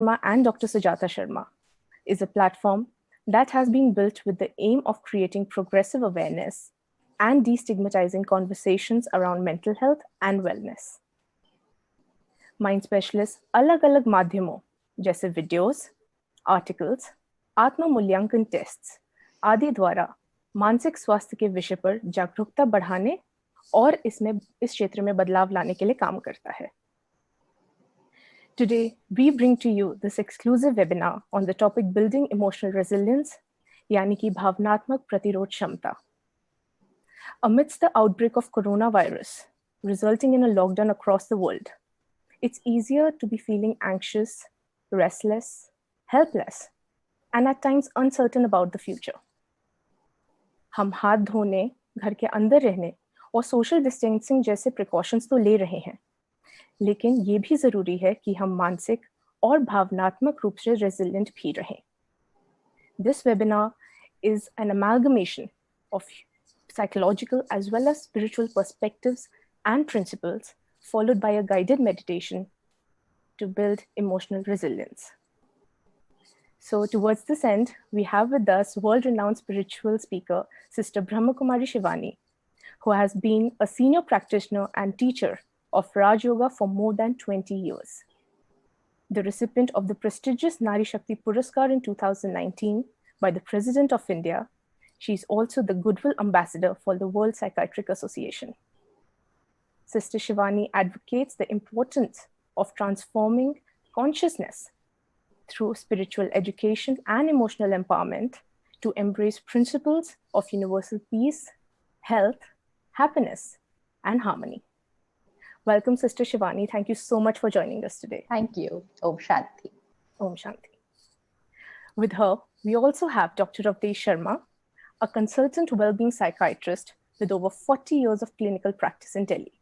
and Dr. Sujata Sharma is a platform that has been built with the aim of creating progressive awareness and destigmatizing conversations around mental health and wellness. Mind Specialists अलग-अलग माध्यमों जैसे videos, articles, आत्म-मूल्यांकन tests आदि द्वारा मानसिक स्वास्थ्य के विषय पर जागरूकता बढ़ाने और इस क्षेत्र में बदलाव लाने के लिए काम करता है. Today, we bring to you this exclusive webinar on the topic Building Emotional Resilience, यानी कि भावनात्मक प्रतिरोध क्षमता. Amidst the outbreak of coronavirus, resulting in a lockdown across the world, it's easier to be feeling anxious, restless, helpless, and at times uncertain about the future. हम हाथ धोने, घर के अंदर रहने और सोशल डिस्टेंसिंग जैसे प्रिकॉशंस तो ले रहे हैं, लेकिन ये भी जरूरी है कि हम मानसिक और भावनात्मक रूप से रेजिलिएंट भी रहें. This webinar is an amalgamation of psychological as well as spiritual perspectives and principles, followed by a guided meditation to build emotional resilience. So towards this end, we have with us world-renowned spiritual speaker, Sister Brahmakumari Shivani, who has been a senior practitioner and teacher of Raj Yoga for more than 20 years. The recipient of the prestigious Nari Shakti Puraskar in 2019 by the President of India, she is also the Goodwill Ambassador for the World Psychiatric Association. Sister Shivani advocates the importance of transforming consciousness through spiritual education and emotional empowerment to embrace principles of universal peace, health, happiness, and harmony. Welcome, Sister Shivani. Thank you so much for joining us today. Thank you. Om Shanti. Om Shanti. With her, we also have Dr. Avdesh Sharma, a consultant well-being psychiatrist with over 40 years of clinical practice in Delhi.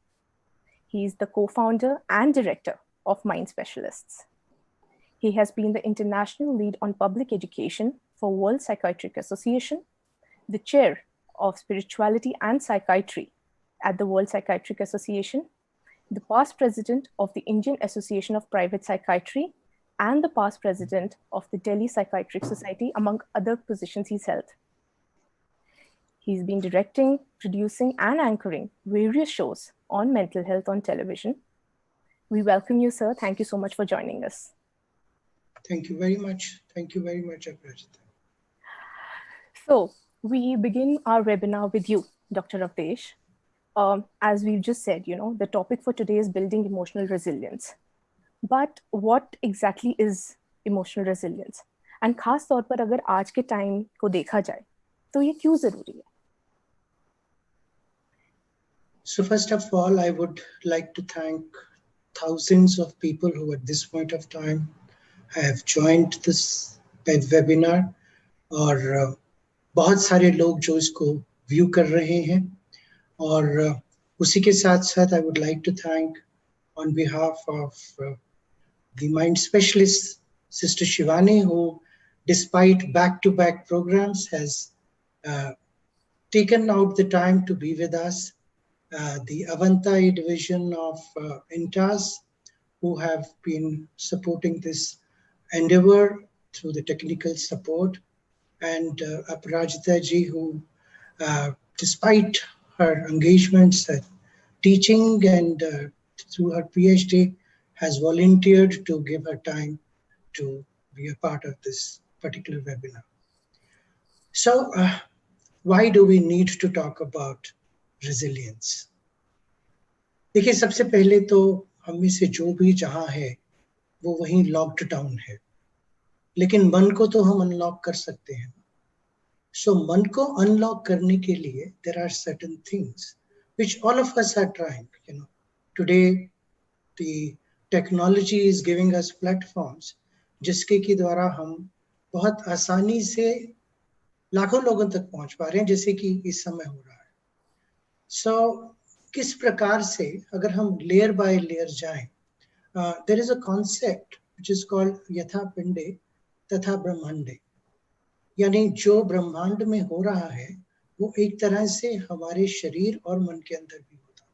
He is the co-founder and director of Mind Specialists. He has been the international lead on public education for World Psychiatric Association, the chair of spirituality and psychiatry at the World Psychiatric Association, the past president of the Indian Association of Private Psychiatry, and the past president of the Delhi Psychiatric Society, among other positions he's held. He's been directing, producing, and anchoring various shows on mental health on television. We welcome you, sir. Thank you so much for joining us. Thank you very much. Thank you very much, Aparajita. So we begin our webinar with you, Dr. Avdesh. As we've just said, the topic for today is building emotional resilience. But what exactly is emotional resilience? And खास तौर पर अगर आज के time को देखा जाए, तो ये क्यों जरूरी है? So first of all, I would like to thank thousands of people who at this point of time have joined this webinar और बहुत सारे लोग जो इसको व्यू कर रहे हैं और उसी के साथ साथ I would like to thank on behalf of the Mind Specialists, Sister Shivani, who despite back-to-back programs has taken out the time to be with us. The Avantai division of INTAS, who have been supporting this endeavor through the technical support, and Aparajita ji, who despite her engagements at teaching and through her PhD has volunteered to give her time to be a part of this particular webinar. So why do we need to talk about resilience? देखिए, सबसे पहले तो हम में से जो भी जहाँ है वो वहीं लॉक्ड डाउन है, लेकिन मन को तो हम अनलॉक कर सकते हैं. So मन को अनलॉक करने के लिए there are certain things which all of us are trying. Today the technology is giving us platforms जिसके के द्वारा हम बहुत आसानी से लाखों लोगों तक पहुंच पा रहे हैं, जैसे कि इस समय हो रहा है. So किस प्रकार से अगर हम लेयर बाय लेयर जाएं, there is a concept which is called यथा पिंडे तथा ब्रह्मांडे, यानी जो ब्रह्मांड में हो रहा है वो एक तरह से हमारे शरीर और मन के अंदर भी होता है.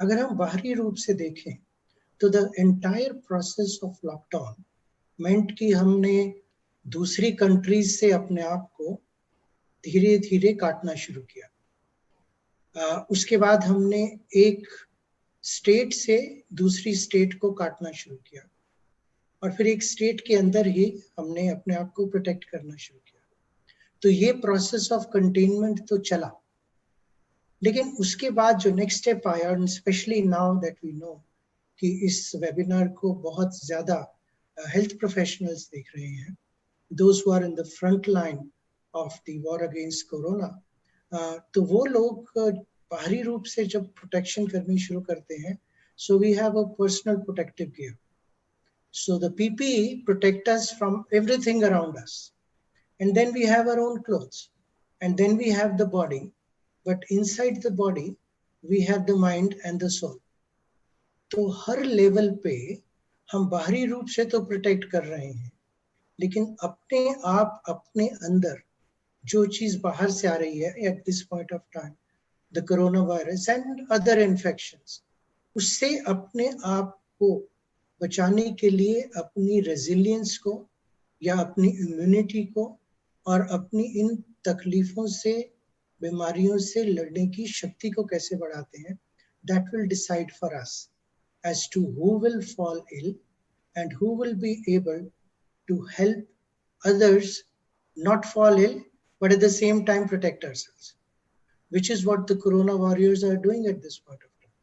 अगर हम बाहरी रूप से देखें तो the entire process of lockdown meant कि हमने दूसरी कंट्रीज से अपने आप को धीरे धीरे काटना शुरू किया। उसके बाद हमने एक स्टेट से दूसरी स्टेट को काटना शुरू किया और फिर एक स्टेट के अंदर ही हमने अपने आप को प्रोटेक्ट करना शुरू किया। तो ये प्रोसेस ऑफ कंटेनमेंट तो चला, लेकिन उसके बाद जो नेक्स्ट स्टेप आया, specially now that we know कि इस वेबिनार को बहुत ज्यादा हेल्थ प्रोफेशनल्स देख रहे हैं, those who are in the front line of the war against corona, तो वो लोग बाहरी रूप से जब प्रोटेक्शन करनी शुरू करते हैं, so we have a personal protective gear. So the PPE protect us from everything around us. And then we have our own clothes. And then we have the body. But inside the body, we have the mind and the soul. तो हर level पे हम बाहरी रूप से तो protect कर रहे हैं, लेकिन अपने आप अपने अंदर जो चीज बाहर से आ रही है at this point of time, the corona virus and other infections, उससे अपने आप को बचाने के लिए अपनी रेजिलियंस को या अपनी इम्यूनिटी को और अपनी इन तकलीफों से, बीमारियों से लड़ने की शक्ति को कैसे बढ़ाते हैं, that will decide for us as to who will fall ill and who will be able to help others not fall ill but at the same time protect ourselves, which is what the corona warriors are doing at this point of time.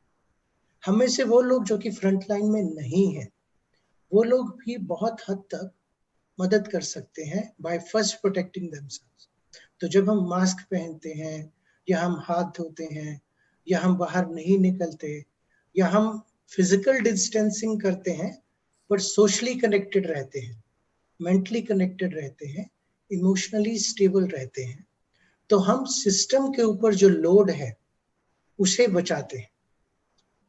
हम में से वो लोग जो कि front line में नहीं है, वो लोग भी बहुत हद तक मदद कर सकते हैं by first protecting themselves. तो जब हम मास्क पहनते हैं या हम हाथ धोते हैं या हम बाहर नहीं निकलते या हम फिजिकल डिस्टेंसिंग करते हैं पर सोशली कनेक्टेड रहते हैं, मेंटली कनेक्टेड रहते हैं, इमोशनली स्टेबल रहते हैं, तो हम सिस्टम के ऊपर जो लोड है उसे बचाते हैं.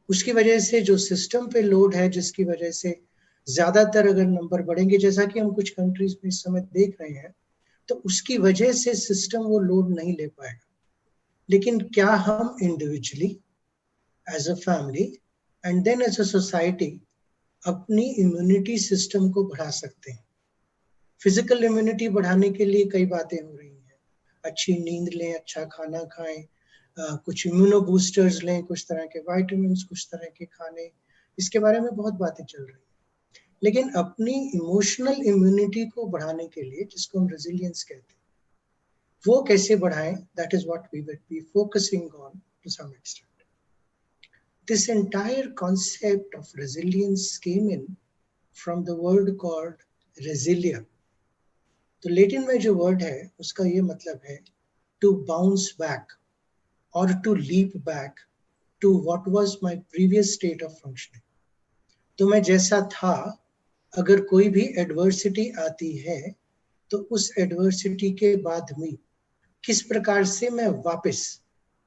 उसकी वजह से जो सिस्टम पे लोड है, जिसकी वजह से ज्यादातर अगर नंबर बढ़ेंगे, जैसा कि हम कुछ कंट्रीज में इस समय देख रहे हैं, तो उसकी वजह से सिस्टम वो लोड नहीं ले पाएगा. लेकिन क्या हम individually, as a family and then as a society अपनी इम्यूनिटी सिस्टम को बढ़ा सकते हैं? फिजिकल इम्यूनिटी बढ़ाने के लिए कई बातें हो रही हैं. अच्छी नींद लें, अच्छा खाना खाएं, कुछ इम्यूनो बूस्टर्स लें, कुछ तरह के विटामिन, कुछ तरह के खाने, इसके बारे में बहुत बातें चल रही हैं. लेकिन अपनी इमोशनल इम्यूनिटी को बढ़ाने के लिए, जिसको हम रेजिलियंस कहते हैं, वो कैसे बढ़ाएं, that is what we will be focusing on to some extent. This entire concept of resilience came in from the word called resilia. तो लैटिन में जो वर्ड है उसका ये मतलब है to bounce back or to leap back to what was my previous state of functioning. तो मैं जैसा था, अगर कोई भी एडवर्सिटी आती है तो उस एडवर्सिटी के बाद में किस प्रकार से मैं वापस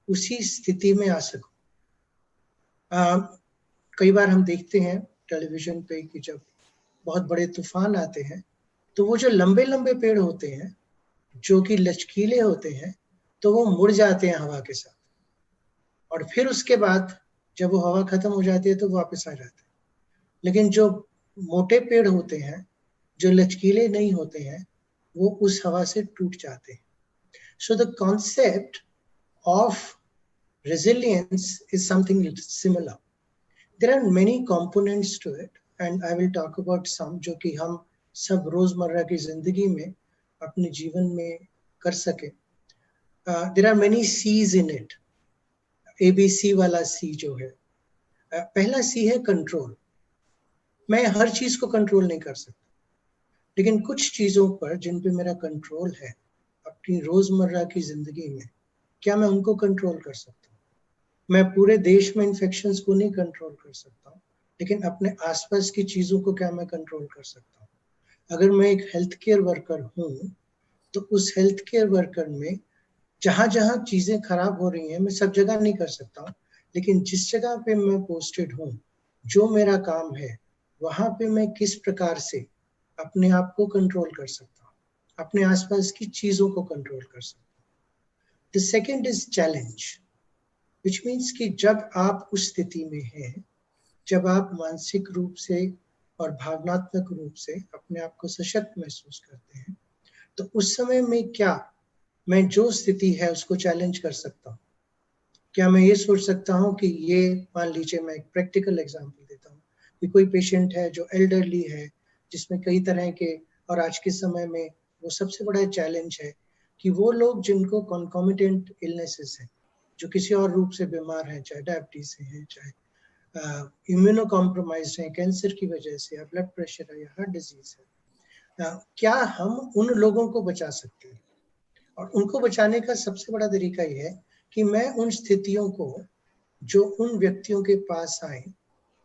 उसी स्थिति में आ सकूं. कई बार हम देखते हैं टेलीविजन पे कि जब बहुत बड़े तूफान आते हैं तो वो जो लंबे लंबे पेड़ होते हैं, जो कि लचकीले होते हैं, तो वो मुड़ जाते हैं हवा के साथ, और फिर उसके बाद जब वो हवा खत्म हो जाती है तो वापस आ जाते हैं. लेकिन जो मोटे पेड़ होते हैं, जो लचकीले नहीं होते हैं, वो उस हवा से टूट जाते हैं. So the concept of resilience is something similar. There are many components to it and I will talk about some जो कि हम सब रोजमर्रा की जिंदगी में अपने जीवन में कर सके. There are many C's in it. ABC वाला C जो है, पहला C है कंट्रोल. मैं हर चीज को कंट्रोल नहीं कर सकता, लेकिन कुछ चीजों पर जिन पे मेरा कंट्रोल है अपनी रोजमर्रा की जिंदगी में, क्या मैं उनको कंट्रोल कर सकता हूँ? मैं पूरे देश में इन्फेक्शंस को नहीं कंट्रोल कर सकता हूँ, लेकिन अपने आसपास की चीजों को क्या मैं कंट्रोल कर सकता हूँ? अगर मैं एक हेल्थ केयर वर्कर हूँ तो उस हेल्थ केयर वर्कर में जहां जहां चीजें खराब हो रही हैं, मैं सब जगह नहीं कर सकता हूँ, लेकिन जिस जगह पे मैं पोस्टेड हूँ, जो मेरा काम है, वहां पे मैं किस प्रकार से अपने आप को कंट्रोल कर सकता हूँ, अपने आसपास की चीजों को कंट्रोल कर सकता हूँ. The second is challenge, which means कि जब आप उस स्थिति में हैं, जब आप मानसिक रूप से और भावनात्मक रूप से अपने आप को सशक्त महसूस करते हैं, तो उस समय में क्या मैं जो स्थिति है उसको चैलेंज कर सकता हूँ? क्या मैं ये सोच सकता हूँ कि ये, मान लीजिए मैं एक प्रैक्टिकल एग्जांपल देता हूँ कि कोई पेशेंट है जो एल्डरली है, जिसमें कई तरह के, और आज के समय में वो सबसे बड़ा चैलेंज है कि वो लोग जिनको कॉन्कॉमिटेंट इलनेसेस हैं, जो किसी और रूप से बीमार हैं, चाहे डायबिटीज से हैं, चाहे इम्यूनो कॉम्प्रोमाइज हैं कैंसर की वजह से, या ब्लड प्रेशर है, या हार्ट डिजीज है, क्या हम उन लोगों को बचा सकते हैं? और उनको बचाने का सबसे बड़ा तरीका ये है कि मैं उन स्थितियों को जो उन व्यक्तियों के पास आए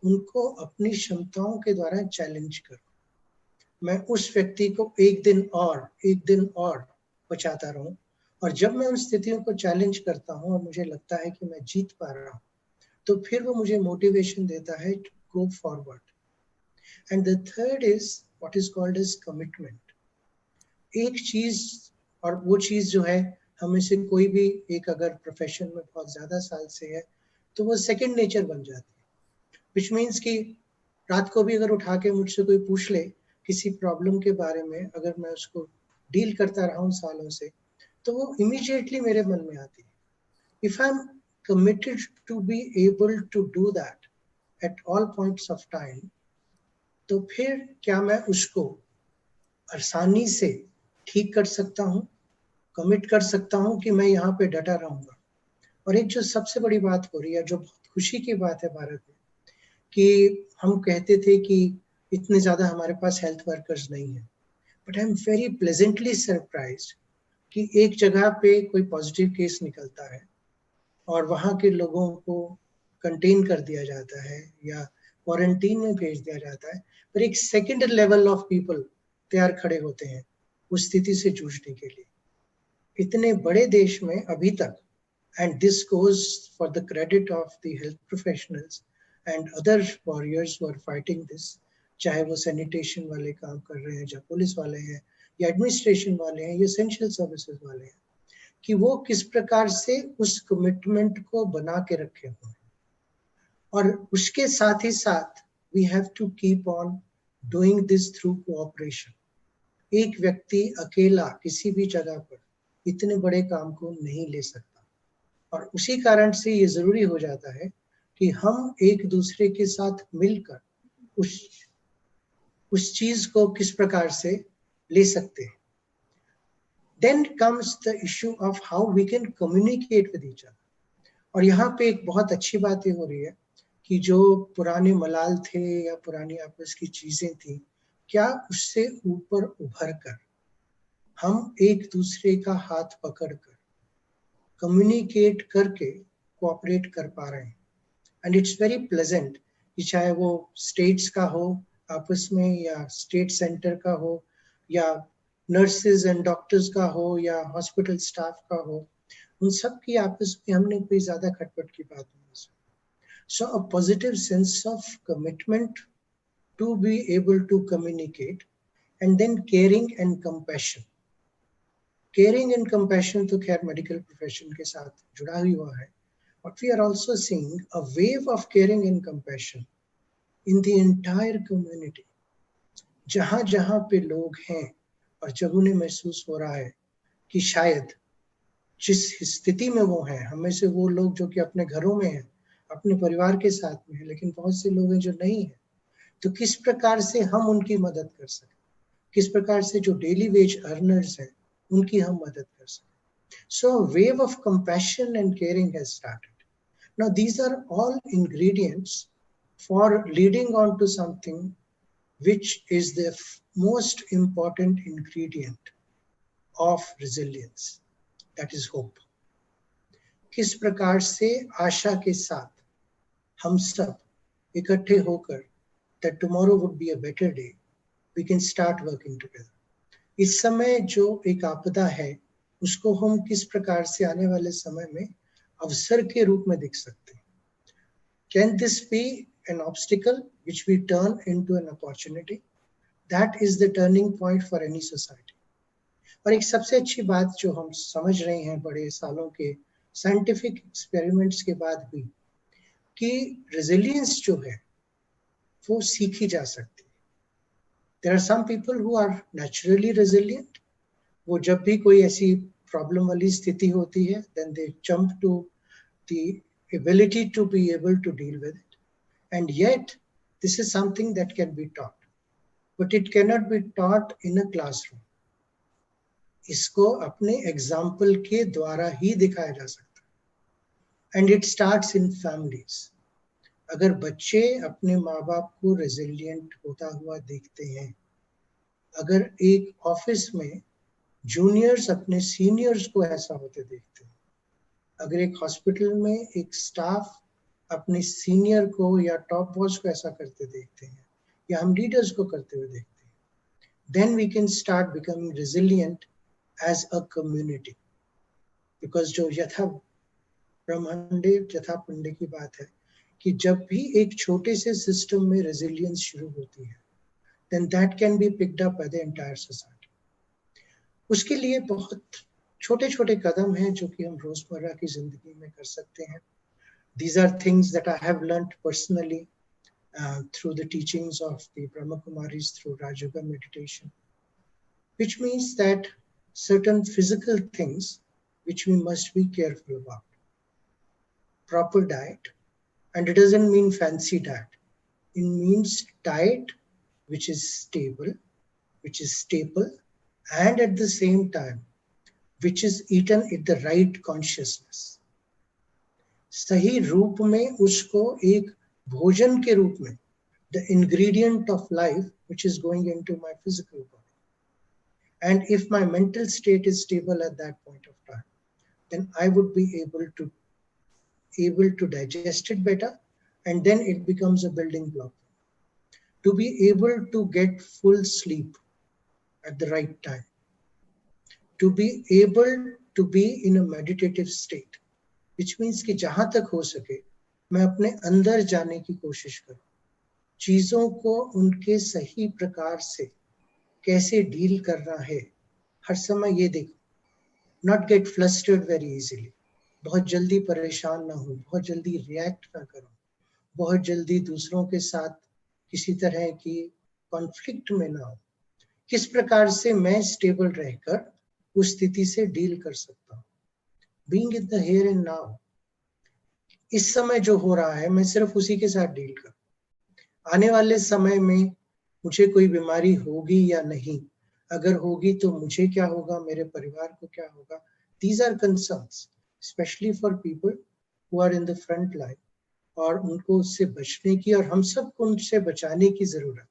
उनको अपनी क्षमताओं के द्वारा चैलेंज करूं। मैं उस व्यक्ति को एक दिन और बचाता रहूं, और जब मैं उन स्थितियों को चैलेंज करता हूं और मुझे लगता है कि मैं जीत पा रहा हूं, तो फिर वो मुझे मोटिवेशन देता है to go forward. And the third is what is called as commitment. एक चीज, और वो चीज जो है, हमें से कोई भी एक अगर प्रोफेशन में बहुत ज्यादा साल से है तो वो सेकंड नेचर बन जाती है। विच मीन्स कि रात को भी अगर उठा के मुझसे कोई पूछ ले किसी प्रॉब्लम के बारे में, अगर मैं उसको डील करता रहा हूँ सालों से, तो वो इमीडिएटली मेरे मन में आती है। If I am committed to be able to do that at all points of time, तो फिर क्या मैं उसको आसानी से ठीक कर सकता हूँ, कमिट कर सकता हूँ कि मैं यहाँ पे डटा रहूंगा। और एक जो सबसे बड़ी बात हो रही है, जो बहुत खुशी की बात है भारत में, कि हम कहते थे कि इतने ज्यादा हमारे पास हेल्थ वर्कर्स नहीं है, but I am very pleasantly surprised कि एक जगह पे कोई पॉजिटिव केस निकलता है और वहाँ के लोगों को कंटेन कर दिया जाता है या क्वारंटीन में भेज दिया जाता है, पर एक सेकेंड लेवल ऑफ पीपल तैयार खड़े होते हैं उस स्थिति से जूझने के लिए। इतने बड़े देश में अभी तक, and this goes for the credit of the health professionals and other warriors who are fighting this, चाहे वो सैनिटेशन वाले काम कर रहे हैं, या पुलिस वाले हैं, या एडमिनिस्ट्रेशन वाले हैं, या एसेंशियल सर्विसेज वाले हैं, कि वो किस प्रकार से उस कमिटमेंट को बना के रखे हुए हैं। और उसके साथ ही साथ we have to keep on doing this through cooperation. एक व्यक्ति अकेला किसी भी जगह पर इतने बड़े काम को नहीं ले सकता, और उसी कारण से ये जरूरी हो जाता है कि हम एक दूसरे के साथ मिलकर उस चीज को किस प्रकार से ले सकते हैं। Then comes the issue of how we can communicate with each other. और यहाँ पे एक बहुत अच्छी बात ये हो रही है कि जो पुराने मलाल थे या पुरानी आपस की चीजें थी, क्या उससे ऊपर उभर कर हम एक दूसरे का हाथ पकड़कर कम्युनिकेट करके कोऑपरेट कर पा रहे हैं। एंड इट्स वेरी प्लेजेंट कि चाहे वो स्टेट्स का हो आपस में, या स्टेट सेंटर का हो, या नर्सेज एंड डॉक्टर्स का हो, या हॉस्पिटल स्टाफ का हो, उन सब की आपस में हमने कोई ज्यादा खटपट की बात नहीं सुनी। So a positive sense of commitment to be able to communicate, and then caring and compassion. Caring and compassion तो खैर मेडिकल प्रोफेशन के साथ जुड़ा हुआ है, but we are also seeing a wave of caring and compassion in the entire community. जहां जहां पे लोग हैं और जब उन्हें महसूस हो रहा है कि शायद जिस स्थिति में वो हैं, हमें से वो लोग जो कि अपने घरों में हैं, अपने परिवार के साथ में हैं, लेकिन बहुत से लोग हैं जो नहीं हैं, तो किस प्रकार से हम उनकी मदद कर सकें, किस प्रकार से जो डेली वेज अर्नर्स हैं उनकी हम मदद कर सकें। So a wave of compassion and caring has started. Now, these are all ingredients for leading on to something which is the most important ingredient of resilience, that is hope. किस प्रकार से आशा के साथ हम सब इकट्ठे होकर that tomorrow would be a better day, we can start working together. इस समय जो एक आपदा है उसको हम किस प्रकार से आने वाले समय में अवसर के रूप में देख सकते हैं। Can this be an obstacle which we turn into an opportunity? That is the turning point for any society. और एक सबसे अच्छी बात जो हम समझ रहे हैं बड़े सालों के साइंटिफिक एक्सपेरिमेंट्स के बाद भी, कि रेजिलियंस जो है वो सीखी जा सकती है। There are some people who are naturally resilient. वो जब भी कोई ऐसी प्रॉब्लम वाली स्थिति होती है, then they jump to the ability to be able to deal with it. And yet, this is something that can be taught. But it cannot be taught in a classroom. इसको अपने example के द्वारा ही दिखाया जा सकता है. And it starts in families. अगर बच्चे अपने माँ बाप को रेजिलिएंट होता हुआ देखते हैं, अगर एक ऑफिस में जूनियर्स अपने सीनियर्स को ऐसा होते देखते हैं, अगर एक हॉस्पिटल में एक स्टाफ अपने सीनियर को या टॉप बॉस को ऐसा करते देखते हैं, या हम लीडर्स को करते हुए देखते हैं, then we can start becoming resilient as a community. Because जो यथा ब्रह्मांडे यथा पुंडे की बात है कि जब भी एक छोटे से सिस्टम में रेजिलियंस शुरू होती है, then that can be picked up by the entire society. उसके लिए बहुत छोटे छोटे कदम हैं जो कि हम रोजमर्रा की जिंदगी में कर सकते हैं. These are things that I have learned personally through the teachings of the Brahma Kumaris through Rajoga meditation, which means that certain physical things which we must be careful about. Proper diet, and it doesn't mean fancy diet. It means diet which is stable, which is staple, and at the same time, which is eaten in the right consciousness. सही रूप में उसको एक भोजन के रूप में, the ingredient of life which is going into my physical body. And if my mental state is stable at that point of time, then I would be able to digest it better, and then it becomes a building block. To be able to get full sleep at the right time, to be able to be in a meditative state, which means कि जहां तक हो सके मैं अपने अंदर जाने की कोशिश करूं, चीजों को उनके सही प्रकार से कैसे डील करना है हर समय ये देखो. Not get flustered very easily. बहुत जल्दी परेशान ना हो, बहुत जल्दी रिएक्ट ना करो, बहुत जल्दी दूसरों के साथ किसी तरह की कॉन्फ्लिक्ट में ना हो. किस प्रकार से मैं स्टेबल रहकर उस स्थिति से डील कर सकता हूँ. Being in the here and now. इस समय जो हो रहा है मैं सिर्फ उसी के साथ डील करूँ. आने वाले समय में मुझे कोई बीमारी होगी या नहीं, अगर होगी तो मुझे क्या होगा, मेरे परिवार को क्या होगा. These are concerns, especially for people who are in the front line, और उनको उससे बचने की और हम सबको उनसे बचाने की जरूरत है.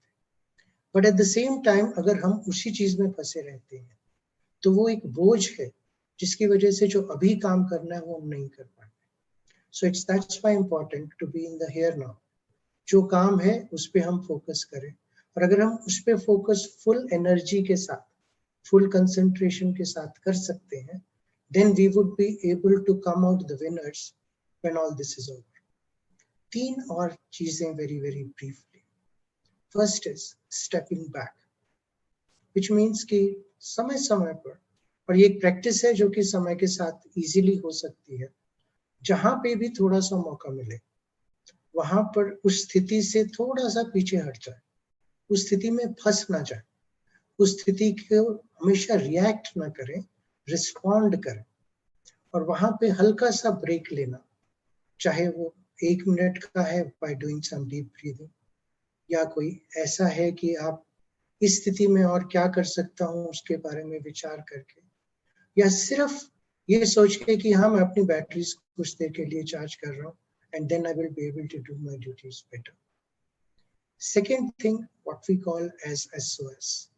But at the same time, अगर हम उसी चीज में फंसे रहते हैं तो वो एक बोझ है जिसकी वजह से जो अभी काम करना है वो हम नहीं कर पाते. So that's why important to be in the here now. जो काम है उस पे हम फोकस करें, और अगर हम उस पे फोकस फुल एनर्जी के साथ, फुल कंसंट्रेशन के साथ कर सकते हैं, then we would be able to come out the winners when all this is over. 3 और चीजें very very briefly. First is stepping back, which means कि समय समय पर, और ये एक प्रैक्टिस है जो कि समय के साथ इजीली हो सकती है, जहां पे भी थोड़ा सा मौका मिले वहां पर उस स्थिति से थोड़ा सा पीछे हट जाए, उस स्थिति में फंस ना जाए, उस स्थिति को हमेशा रिएक्ट ना करें, रिस्पॉन्ड करें, और वहां पे हल्का सा ब्रेक लेना, चाहे वो 1 मिनट का है by doing some deep breathing, या कोई ऐसा है कि आप इस स्थिति में और क्या कर सकता हूँ उसके बारे में विचार करके, या सिर्फ ये सोच के कि हाँ मैं अपनी बैटरीज कुछ देर के लिए चार्ज कर रहा हूँ, and then I will be able to do my duties better. Second thing, what we call as SOS,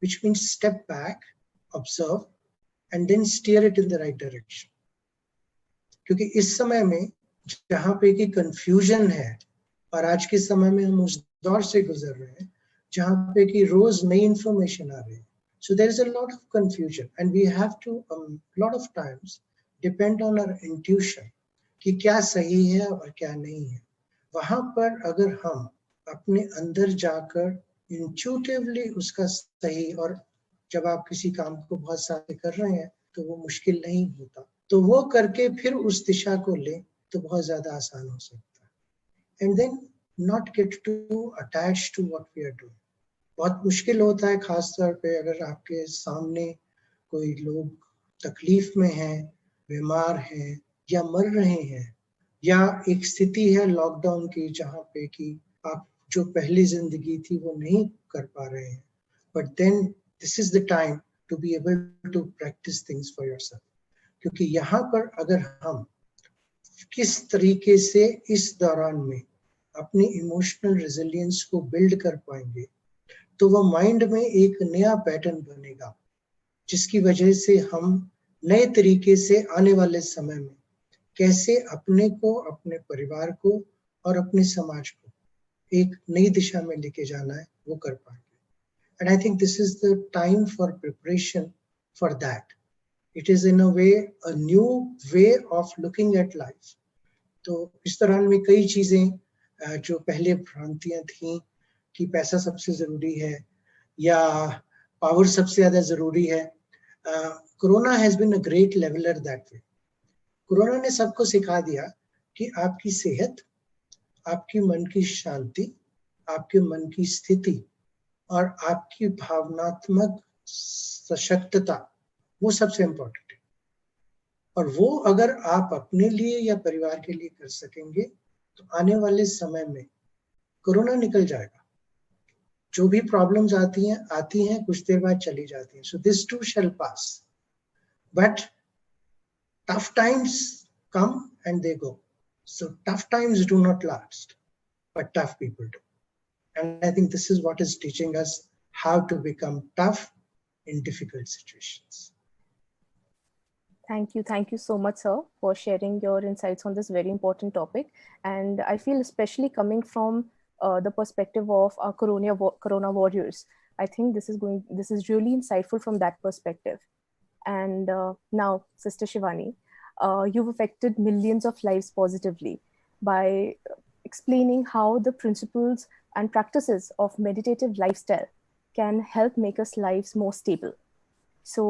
which means step back, observe, and then steer it in the right direction. क्योंकि इस समय में जहाँ पे की confusion है, और आज के समय में हम उस दौर से गुजर रहे हैं जहाँ पे की रोज नई information आ रही है. So there is a lot of confusion, and we have to lot of times depend on our intuition कि क्या सही है और क्या नहीं है. वहां पर अगर हम अपने अंदर जाकर इंट्यूटिवली उसका सही, और जब आप किसी काम को बहुत सारे कर रहे हैं तो वो मुश्किल नहीं होता, तो वो करके फिर उस दिशा को ले तो बहुत ज्यादा आसान हो सकता है. And then not get too attached to what we are doing. बहुत मुश्किल होता है, खास तौर पे अगर आपके सामने कोई लोग तकलीफ में हैं, बीमार हैं या मर रहे हैं, या एक स्थिति है लॉकडाउन की जहाँ पे कि आप जो पहली जिंदगी थी वो नहीं कर पा रहे हैं, but then this is the time to be able to practise things for yourself. क्योंकि यहाँ पर अगर हम किस तरीके से इस दौरान में अपनी इमोशनल रेजिलियंस को बिल्ड कर पाएंगे, तो वो माइंड में एक नया पैटर्न बनेगा, जिसकी वजह से हम नए तरीके से आने वाले समय में कैसे अपने को, अपने परिवार को और अपने समाज को एक नई दिशा में लेके जाना है, वो कर पाएंगे। And I think this is the time for preparation for that. It is in a way a new way of looking at life. तो इस दौरान में कई चीजें जो पहले भ्रांतियां थी कि पैसा सबसे जरूरी है या पावर सबसे ज्यादा जरूरी है, Corona has been a great leveller that way. Corona ने सबको सिखा दिया कि आपकी सेहत, आपकी मन की शांति, आपके मन की स्थिति और आपकी भावनात्मक सशक्तता, वो सबसे इंपॉर्टेंट है। और वो अगर आप अपने लिए या परिवार के लिए कर सकेंगे, तो आने वाले समय में कोरोना निकल जाएगा। जो भी प्रॉब्लम्स आती हैं कुछ देर बाद चली जाती हैं। So this to shell pass, but tough times come and they go. So tough times do not last, but tough people do. And I think this is what is teaching us how to become tough in difficult situations. Thank you so much, sir, for sharing your insights on this very important topic. And I feel, especially coming from the perspective of our corona warriors, I think this is really insightful from that perspective. And now, Sister Shivani, you've affected millions of lives positively by explaining how the principles and practices of meditative lifestyle can help make us lives more stable. So,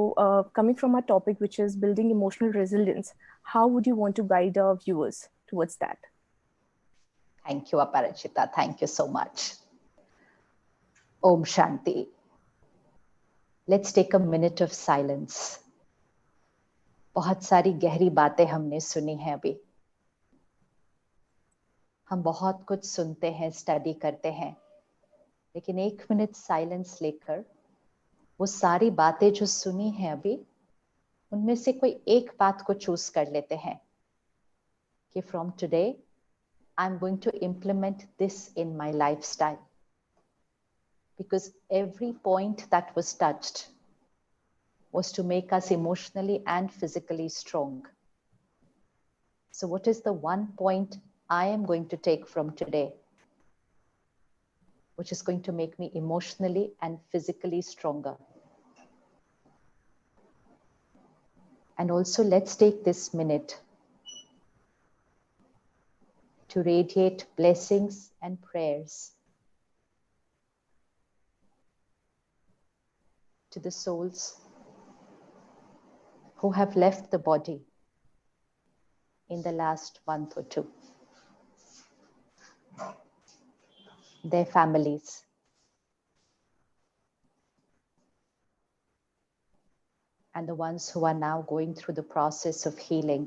coming from our topic, which is building emotional resilience, how would you want to guide our viewers towards that? Thank you, Aparajita. Thank you so much. Om Shanti. Let's take a minute of silence. बहुत सारी गहरी बातें हमने सुनी हैं अभी। हम बहुत कुछ सुनते हैं, स्टडी करते हैं, लेकिन 1 मिनट साइलेंस लेकर वो सारी बातें जो सुनी हैं अभी, उनमें से कोई एक बात को चूज कर लेते हैं कि from today I am going to implement this in my lifestyle, because every point that was touched was to make us emotionally and physically strong. So what is the one point I am going to take from today, which is going to make me emotionally and physically stronger? And also, let's take this minute to radiate blessings and prayers to the souls who have left the body in the last month or two, their families, and the ones who are now going through the process of healing.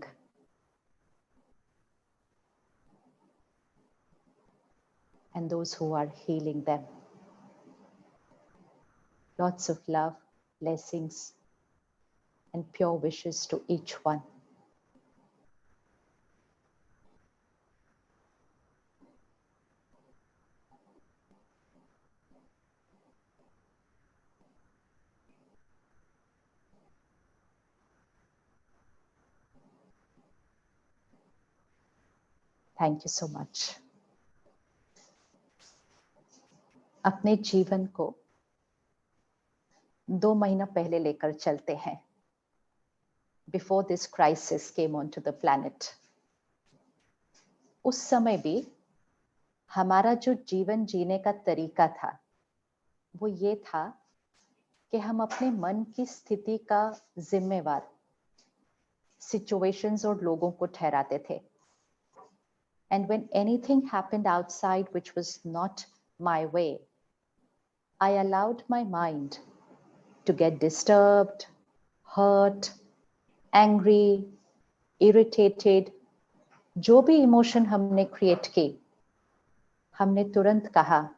And those who are healing them. Lots of love, blessings, and pure wishes to each one. Thank you so much. अपने जीवन को 2 महीना पहले लेकर चलते हैं, before this crisis came onto the planet. उस समय भी हमारा जो जीवन जीने का तरीका था, वो ये था कि हम अपने मन की स्थिति का जिम्मेवार सिचुएशंस और लोगों को ठहराते थे. And when anything happened outside which was not my way, I allowed my mind to get disturbed, hurt, angry, irritated. जो भी इमोशन हमने क्रिएट की, हमने तुरंत कहा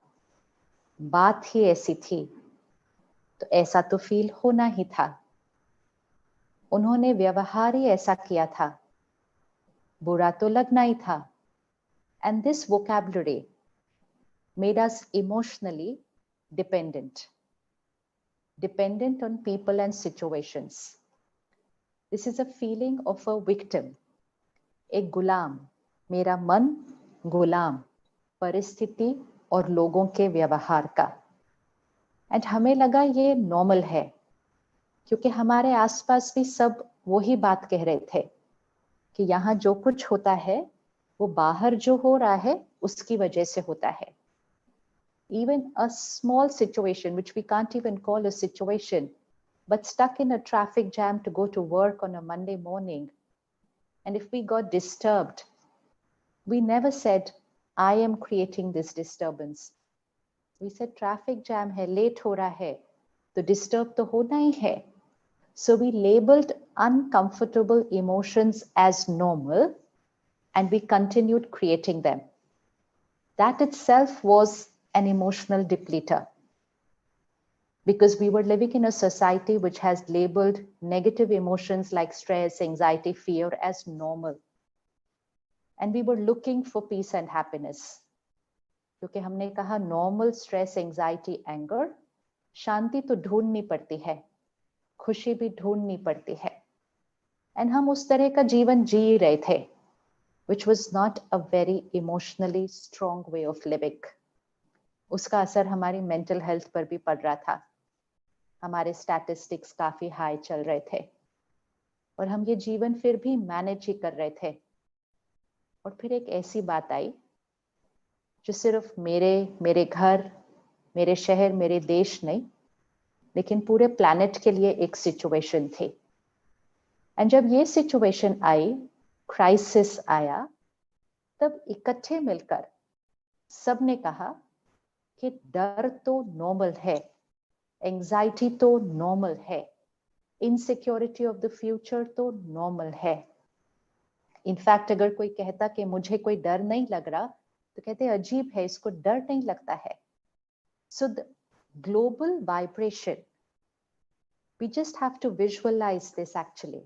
बात ही ऐसी थी तो ऐसा तो फील होना ही था, उन्होंने व्यवहार ही ऐसा किया था, बुरा तो लगना ही था. And this vocabulary made us emotionally dependent on people and situations. This is a feeling of a victim, एक गुलाम, मेरा मन गुलाम परिस्थिति और लोगों के व्यवहार का. एंड हमें लगा ये नॉर्मल है, क्योंकि हमारे आसपास भी सब वही बात कह रहे थे कि यहाँ जो कुछ होता है वो बाहर जो हो रहा है उसकी वजह से होता है. Even a small situation which we can't even call a situation, but stuck in a traffic jam to go to work on a Monday morning, and if we got disturbed, we never said I am creating this disturbance. We said traffic jam hai, late ho raha hai, to disturb to hona hi hai. So we labeled uncomfortable emotions as normal and we continued creating them. That itself was an emotional depleter, because we were living in a society which has labeled negative emotions like stress, anxiety, fear as normal. And we were looking for peace and happiness. क्योंकि हमने कहा normal stress, anxiety, anger, शांति तो ढूंढनी पड़ती है, खुशी भी ढूंढनी पड़ती है. And हम उस तरह का जीवन जी रहे थे, which was not a very emotionally strong way of living. उसका असर हमारी मेंटल हेल्थ पर भी पड़ रहा था. हमारे स्टैटिस्टिक्स काफी हाई चल रहे थे और हम ये जीवन फिर भी मैनेज ही कर रहे थे. और फिर एक ऐसी बात आई जो सिर्फ मेरे घर, मेरे शहर, मेरे देश नहीं, लेकिन पूरे प्लैनेट के लिए एक सिचुएशन थी. एंड जब ये सिचुएशन आई, क्राइसिस आया, तब इकट्ठे मिलकर सबने कहा कि डर तो नॉर्मल है, एंजाइटी तो नॉर्मल है, इनसिक्योरिटी ऑफ द फ्यूचर तो नॉर्मल है. इनफैक्ट अगर कोई कहता कि मुझे कोई डर नहीं लग रहा, तो कहते अजीब है, इसको डर नहीं लगता है. So the global vibration, we just have to visualize this actually,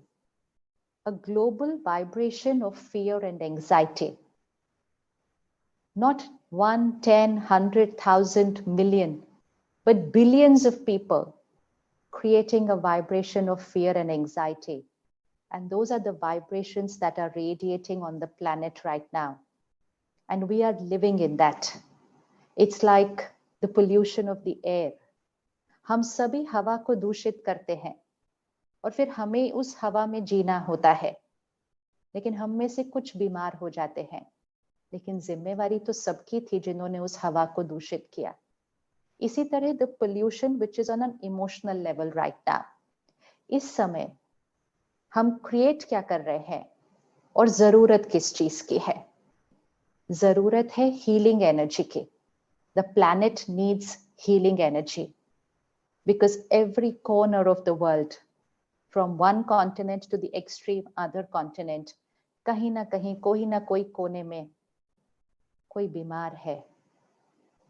a global vibration of fear and anxiety. Not 1, 10, 100, 1,000, million, but billions of people creating a vibration of fear and anxiety. And those are the vibrations that are radiating on the planet right now. And we are living in that. It's like the pollution of the air. हम सभी हवा को दूषित करते हैं और फिर हमें उस हवा में जीना होता है, लेकिन हम में से कुछ बीमार हो जाते हैं, लेकिन जिम्मेवारी तो सबकी थी जिन्होंने उस हवा को दूषित किया. इसी तरह the pollution which is on an emotional level right now. इस समय हम क्रिएट क्या कर रहे हैं और जरूरत किस चीज की है? जरूरत है हीलिंग एनर्जी की. The planet needs healing energy, because every corner of the world, from one continent to the extreme other continent, कहीं ना कहीं कोई ना कोई कोने में कोई बीमार है,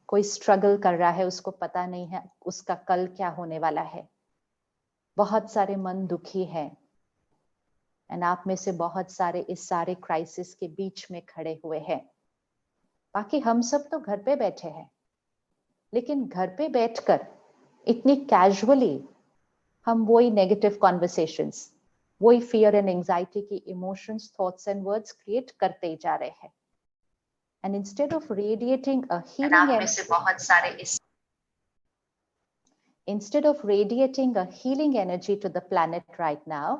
कोई स्ट्रगल कर रहा है, उसको पता नहीं है उसका कल क्या होने वाला है. बहुत सारे मन दुखी हैं. एंड आप में से बहुत सारे इस सारे क्राइसिस के बीच में खड़े हुए हैं. बाकी हम सब तो घर पे बैठे हैं, लेकिन घर पे बैठकर इतनी कैजुअली हम वही नेगेटिव कॉन्वर्सेशंस, वही फियर एंड एंजाइटी की emotions, thoughts and words create करते ही जा रहे हैं. And instead of radiating a healing energy to the planet right now,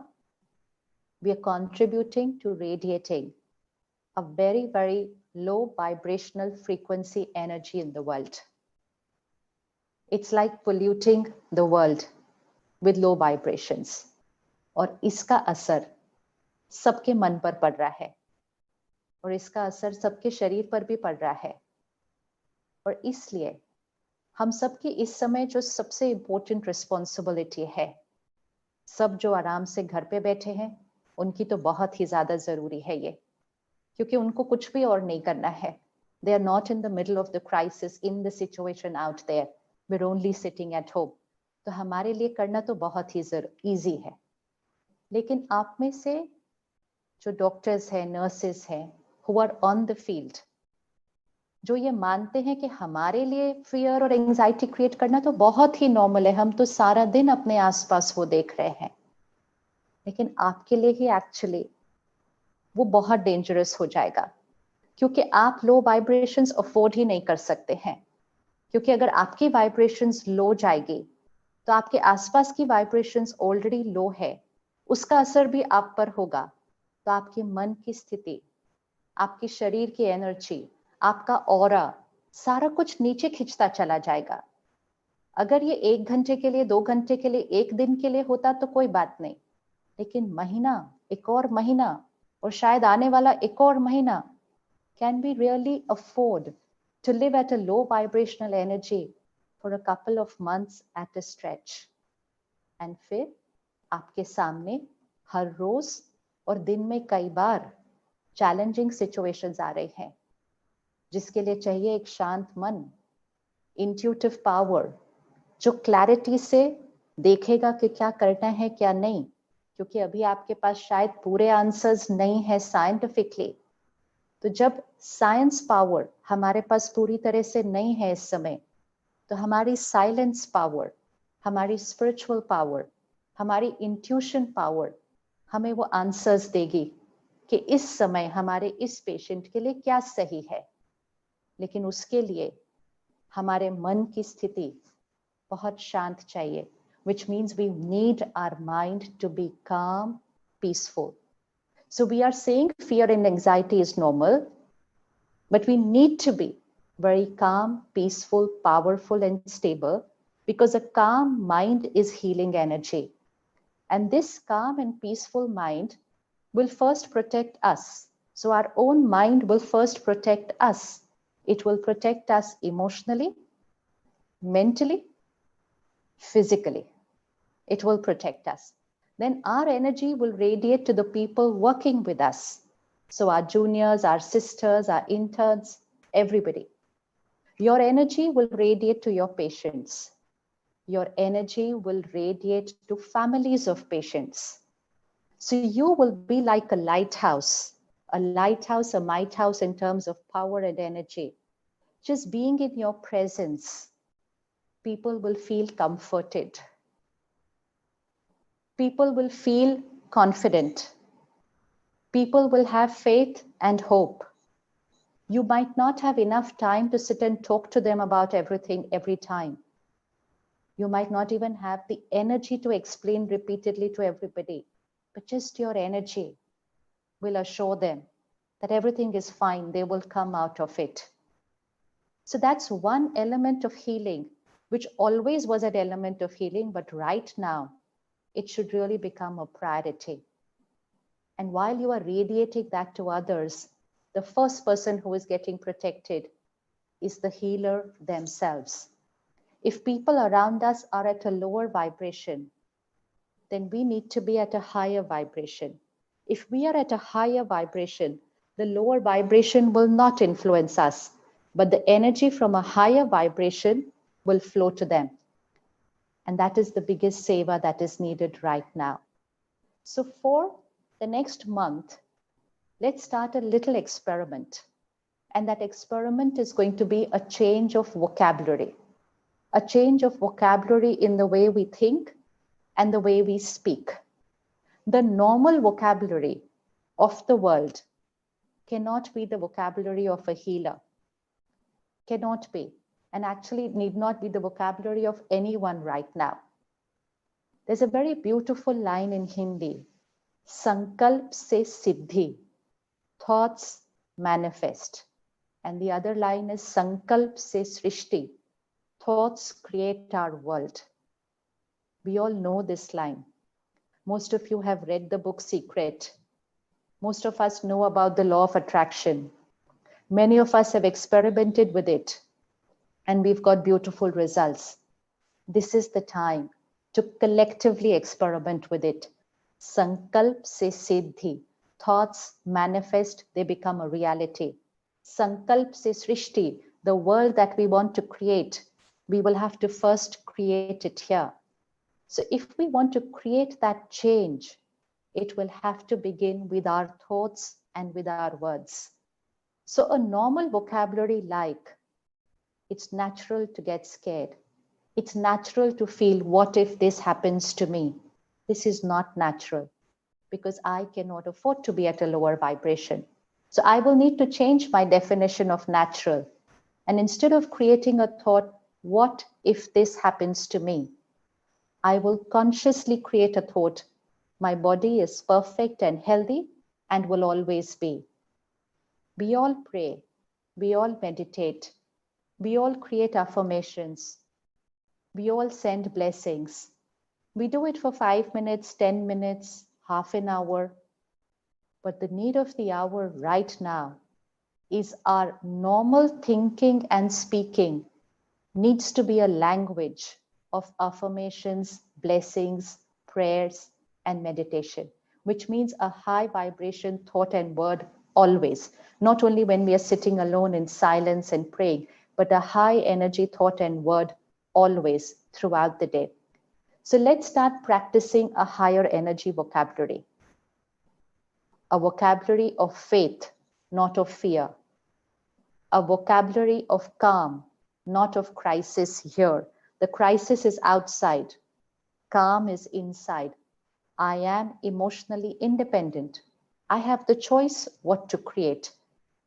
we are contributing to radiating a very, very low vibrational frequency energy in the world. It's like polluting the world with low vibrations. और इसका असर सबके मन पर पड़ रहा है और इसका असर सबके शरीर पर भी पड़ रहा है. और इसलिए हम सबकी इस समय जो सबसे इम्पोर्टेंट रिस्पॉन्सिबिलिटी है, सब जो आराम से घर पे बैठे हैं उनकी तो बहुत ही ज्यादा जरूरी है ये, क्योंकि उनको कुछ भी और नहीं करना है. They are not in the middle of the crisis, in the situation out there. We're only sitting at home. तो हमारे लिए करना तो बहुत ही ईजी है. लेकिन आप में से जो डॉक्टर्स हैं, नर्सेस हैं, who are on the field, जो ये मानते हैं कि हमारे लिए फियर और एंजाइटी क्रिएट करना तो बहुत ही नॉर्मल है, हम तो सारा दिन अपने आसपास वो देख रहे हैं, लेकिन आपके लिए ही एक्चुअली वो बहुत डेंजरस हो जाएगा, क्योंकि आप लो वाइब्रेशंस अफोर्ड ही नहीं कर सकते हैं. क्योंकि अगर आपकी वाइब्रेशंस लो जाएगी तो आपके आसपास की वाइब्रेशंस ऑलरेडी लो है, उसका असर भी आप पर होगा. तो आपके मन की स्थिति, आपकी शरीर की एनर्जी, आपका ऑरा, सारा कुछ नीचे खिंचता चला जाएगा. अगर ये 1 घंटे के लिए, 2 घंटे के लिए, 1 दिन के लिए होता तो कोई बात नहीं, लेकिन महीना, एक और महीना, और शायद आने वाला एक और महीना, can we really afford to live at a low vibrational energy for a couple of months at a stretch? And फिर आपके सामने हर रोज और दिन में कई बार चैलेंजिंग सिचुएशंस आ रहे हैं, जिसके लिए चाहिए एक शांत मन, इंट्यूटिव पावर, जो क्लैरिटी से देखेगा कि क्या करना है क्या नहीं, क्योंकि अभी आपके पास शायद पूरे आंसर्स नहीं है साइंटिफिकली. तो जब साइंस पावर हमारे पास पूरी तरह से नहीं है इस समय, तो हमारी साइलेंस पावर, हमारी स्पिरिचुअल पावर, हमारी इंट्यूशन पावर हमें वो आंसर्स देगी कि इस समय हमारे इस पेशेंट के लिए क्या सही है. लेकिन उसके लिए हमारे मन की स्थिति बहुत शांत चाहिए, which means we need our mind to be calm, peaceful. So we are saying fear and anxiety is normal, but we need to be very calm, peaceful, powerful, and stable, because a calm mind is healing energy. And this calm and peaceful mind will first protect us. So our own mind will first protect us. It will protect us emotionally, mentally, physically. It will protect us. Then our energy will radiate to the people working with us. So our juniors, our sisters, our interns, everybody. Your energy will radiate to your patients. Your energy will radiate to families of patients. So you will be like a lighthouse, a lighthouse in terms of power and energy. Just being in your presence, people will feel comforted. People will feel confident. People will have faith and hope. You might not have enough time to sit and talk to them about everything every time. You might not even have the energy to explain repeatedly to everybody, but just your energy will assure them that everything is fine. They will come out of it. So that's one element of healing, which always was an element of healing, but right now, it should really become a priority. And while you are radiating that to others, the first person who is getting protected is the healer themselves. If people around us are at a lower vibration, then we need to be at a higher vibration. If we are at a higher vibration, the lower vibration will not influence us, but the energy from a higher vibration will flow to them. And that is the biggest seva that is needed right now. So for the next month, let's start a little experiment. And that experiment is going to be a change of vocabulary. A change of vocabulary in the way we think and the way we speak. The normal vocabulary of the world cannot be the vocabulary of a healer. Cannot be. And actually need not be the vocabulary of anyone right now. There's a very beautiful line in Hindi. Sankalp se siddhi. Thoughts manifest. And the other line is Sankalp se srishti. Thoughts create our world. We all know this line. Most of you have read the book Secret. Most of us know about the law of attraction. Many of us have experimented with it. and we've got beautiful results. This is the time to collectively experiment with it. Sankalp se siddhi. Thoughts manifest, they become a reality. Sankalp se srishti. The world that we want to create, we will have to first create it here. So if we want to create that change, it will have to begin with our thoughts and with our words. So a normal vocabulary like, it's natural to get scared. It's natural to feel, what if this happens to me? This is not natural because I cannot afford to be at a lower vibration. So I will need to change my definition of natural. And instead of creating a thought, what if this happens to me? I will consciously create a thought, my body is perfect and healthy and will always be. We all pray, we all meditate, we all create affirmations, we all send blessings. We do it for 5 minutes, 10 minutes, half an hour. But the need of the hour right now is our normal thinking and speaking needs to be a language of affirmations, blessings, prayers, and meditation, which means a high vibration thought and word always, not only when we are sitting alone in silence and praying, but a high energy thought and word always throughout the day. So let's start practicing a higher energy vocabulary, a vocabulary of faith, not of fear, a vocabulary of calm, not of crisis here. The crisis is outside. Calm is inside. I am emotionally independent. I have the choice what to create.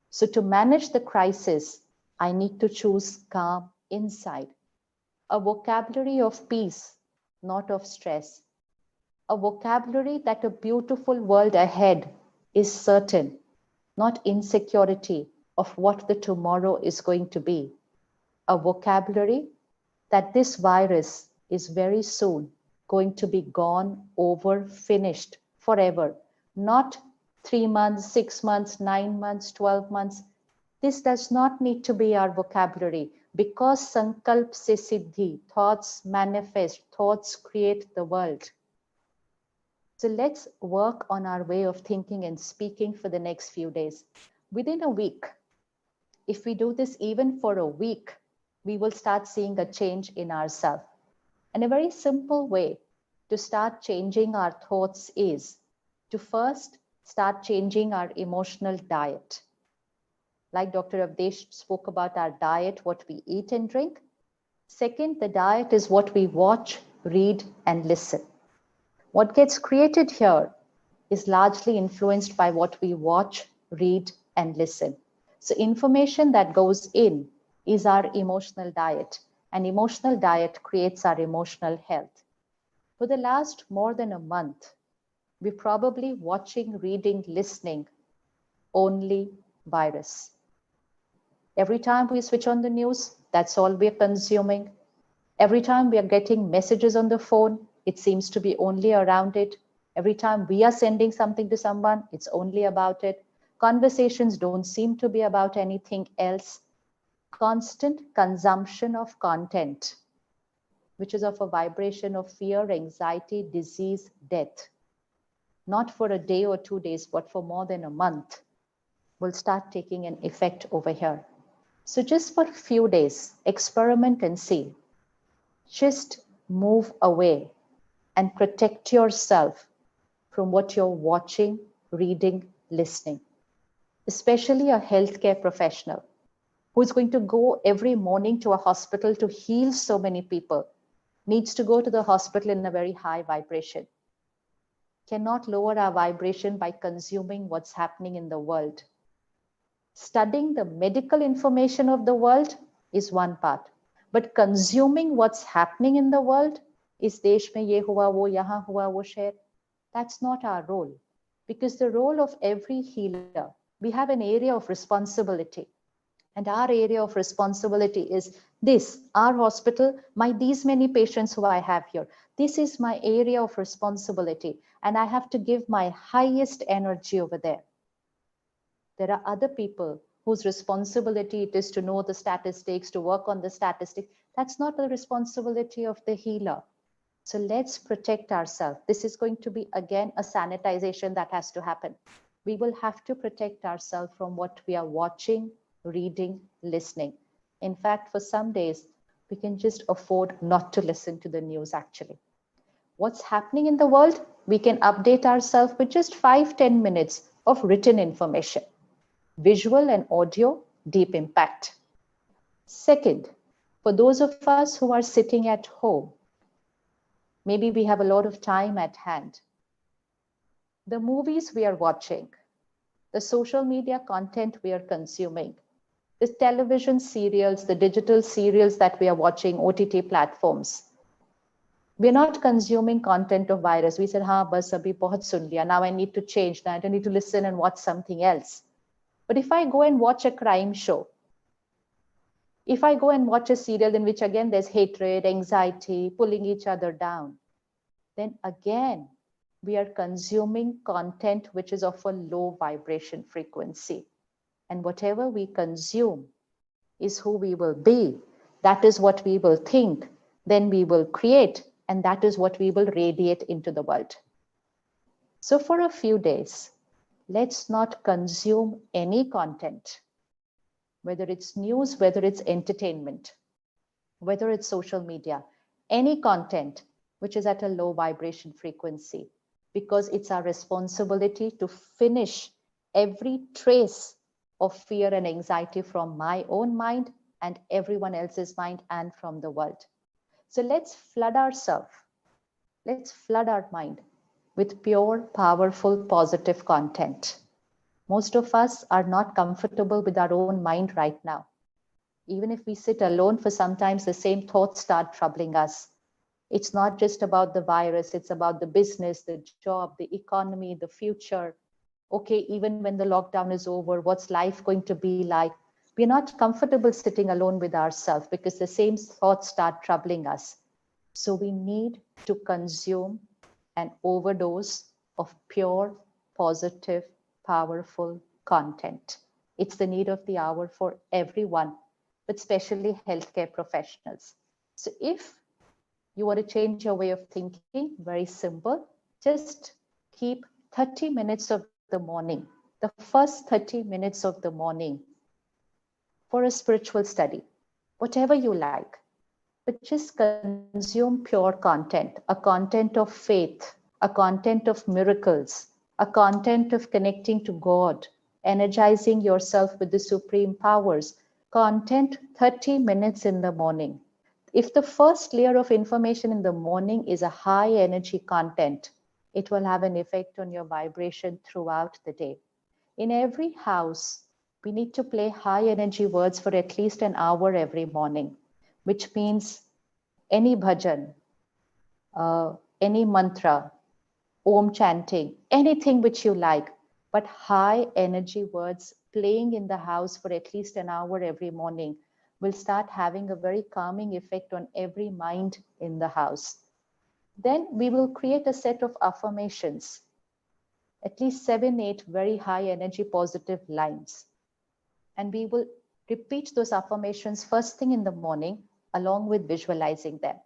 So to manage the crisis, I need to choose calm inside. A vocabulary of peace, not of stress. A vocabulary that a beautiful world ahead is certain, not insecurity of what the tomorrow is going to be. A vocabulary that this virus is very soon going to be gone, over, finished, forever. Not 3 months, 6 months, 9 months, 12 months. This does not need to be our vocabulary because Sankalp se siddhi, thoughts manifest, thoughts create the world. So let's work on our way of thinking and speaking for the next few days. Within a week, if we do this even for a week, we will start seeing a change in ourselves. And a very simple way to start changing our thoughts is to first start changing our emotional diet. Like Dr. Avdesh spoke about our diet, what we eat and drink. Second, the diet is what we watch, read, and listen. What gets created here is largely influenced by what we watch, read, and listen. So information that goes in is our emotional diet, and emotional diet creates our emotional health. For the last more than a month, we're probably watching, reading, listening only virus. Every time we switch on the news, that's all we're consuming. Every time we are getting messages on the phone, it seems to be only around it. Every time we are sending something to someone, it's only about it. Conversations don't seem to be about anything else. Constant consumption of content, which is of a vibration of fear, anxiety, disease, death. Not for a day or 2 days, but for more than a month, will start taking an effect over here. So just for a few days, experiment and see. Just move away and protect yourself from what you're watching, reading, listening. Especially a healthcare professional who is going to go every morning to a hospital to heal so many people, needs to go to the hospital in a very high vibration. Cannot lower our vibration by consuming what's happening in the world. Studying the medical information of the world is one part, but consuming what's happening in the world is desh mein ye hua, wo yahan hua, wo share. That's not our role, because the role of every healer, we have an area of responsibility. And our area of responsibility is this, our hospital, these many patients who I have here. This is my area of responsibility, and I have to give my highest energy over there. There are other people whose responsibility it is to know the statistics, to work on the statistics. That's not the responsibility of the healer. So let's protect ourselves. This is going to be, again, a sanitization that has to happen. We will have to protect ourselves from what we are watching, reading, listening. In fact, for some days, we can just afford not to listen to the news actually. What's happening in the world? We can update ourselves with just 5-10 minutes of written information. Visual and audio, deep impact. Second, for those of us who are sitting at home, maybe we have a lot of time at hand. The movies we are watching, the social media content we are consuming, the television serials, the digital serials that we are watching, OTT platforms. We're not consuming content of virus. We said, ha, bas abhi bahut sun liya. Now I need to change that. I need to listen and watch something else. But if I go and watch a crime show, if I go and watch a serial in which again there's hatred, anxiety, pulling each other down, then again, we are consuming content which is of a low vibration frequency. And whatever we consume is who we will be. That is what we will think. Then we will create. And that is what we will radiate into the world. So for a few days, let's not consume any content, whether it's news, whether it's entertainment, whether it's social media, any content which is at a low vibration frequency, because it's our responsibility to finish every trace of fear and anxiety from my own mind and everyone else's mind and from the world. So let's flood ourselves, let's flood our mind with pure, powerful, positive content. Most of us are not comfortable with our own mind right now. Even if we sit alone for sometimes, the same thoughts start troubling us. It's not just about the virus, it's about the business, the job, the economy, the future. Okay, even when the lockdown is over, what's life going to be like? We're not comfortable sitting alone with ourselves because the same thoughts start troubling us. So we need to consume an overdose of pure, positive, powerful content. It's the need of the hour for everyone, but especially healthcare professionals. So if you want to change your way of thinking, very simple, just keep 30 minutes of the morning, the first 30 minutes of the morning for a spiritual study, whatever you like, but just consume pure content, a content of faith, a content of miracles, a content of connecting to God, energizing yourself with the supreme powers, content 30 minutes in the morning. If the first layer of information in the morning is a high energy content, it will have an effect on your vibration throughout the day. In every house, we need to play high energy words for at least an hour every morning, which means any bhajan, any mantra, om chanting, anything which you like, but high energy words playing in the house for at least an hour every morning will start having a very calming effect on every mind in the house. Then we will create a set of affirmations, at least 7-8 very high energy positive lines. And we will repeat those affirmations first thing in the morning, along with visualizing them.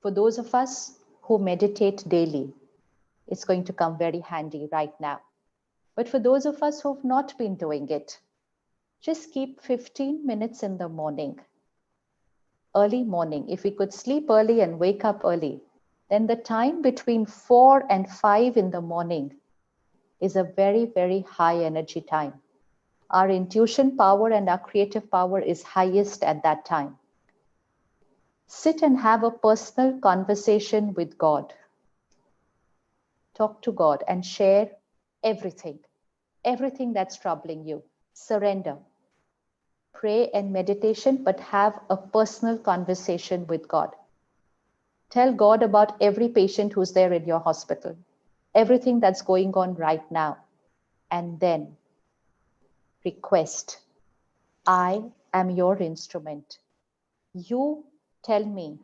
For those of us who meditate daily, it's going to come very handy right now. But for those of us who have not been doing it, just keep 15 minutes in the morning, early morning. If we could sleep early and wake up early, then the time between 4 and 5 in the morning is a very, very high energy time. Our intuition power and our creative power is highest at that time. Sit and have a personal conversation with God. Talk to God and share everything that's troubling you. Surrender. Pray and meditation, but have a personal conversation with God. Tell God about every patient who's there in your hospital, everything that's going on right now. And then request, I am your instrument. You tell me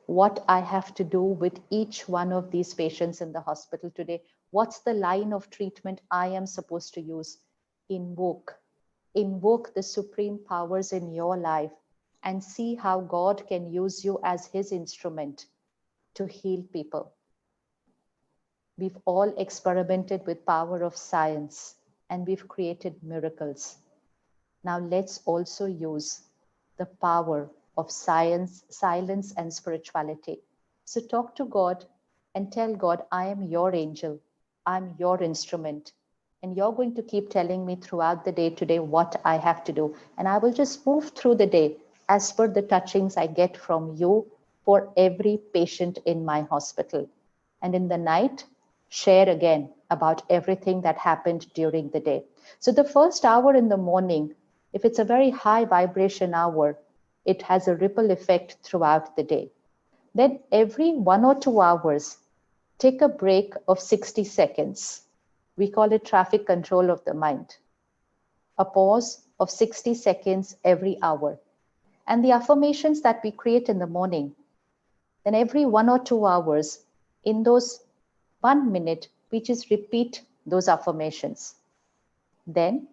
what I have to do with each one of these patients in the hospital today. What's the line of treatment I am supposed to use? Invoke, invoke the supreme powers in your life, and see how God can use you as his instrument to heal people. We've all experimented with power of science and we've created miracles. Now let's also use the power of science, silence, and spirituality. So talk to God and tell God, I am your angel, I'm your instrument. And you're going to keep telling me throughout the day today what I have to do. And I will just move through the day as per the touchings I get from you for every patient in my hospital. And in the night, share again about everything that happened during the day. So the first hour in the morning, if it's a very high vibration hour, it has a ripple effect throughout the day. Then every 1 or 2 hours, take a break of 60 seconds. We call it traffic control of the mind. A pause of 60 seconds every hour. And the affirmations that we create in the morning, then every 1 or 2 hours, in those 1 minute, we just repeat those affirmations. Then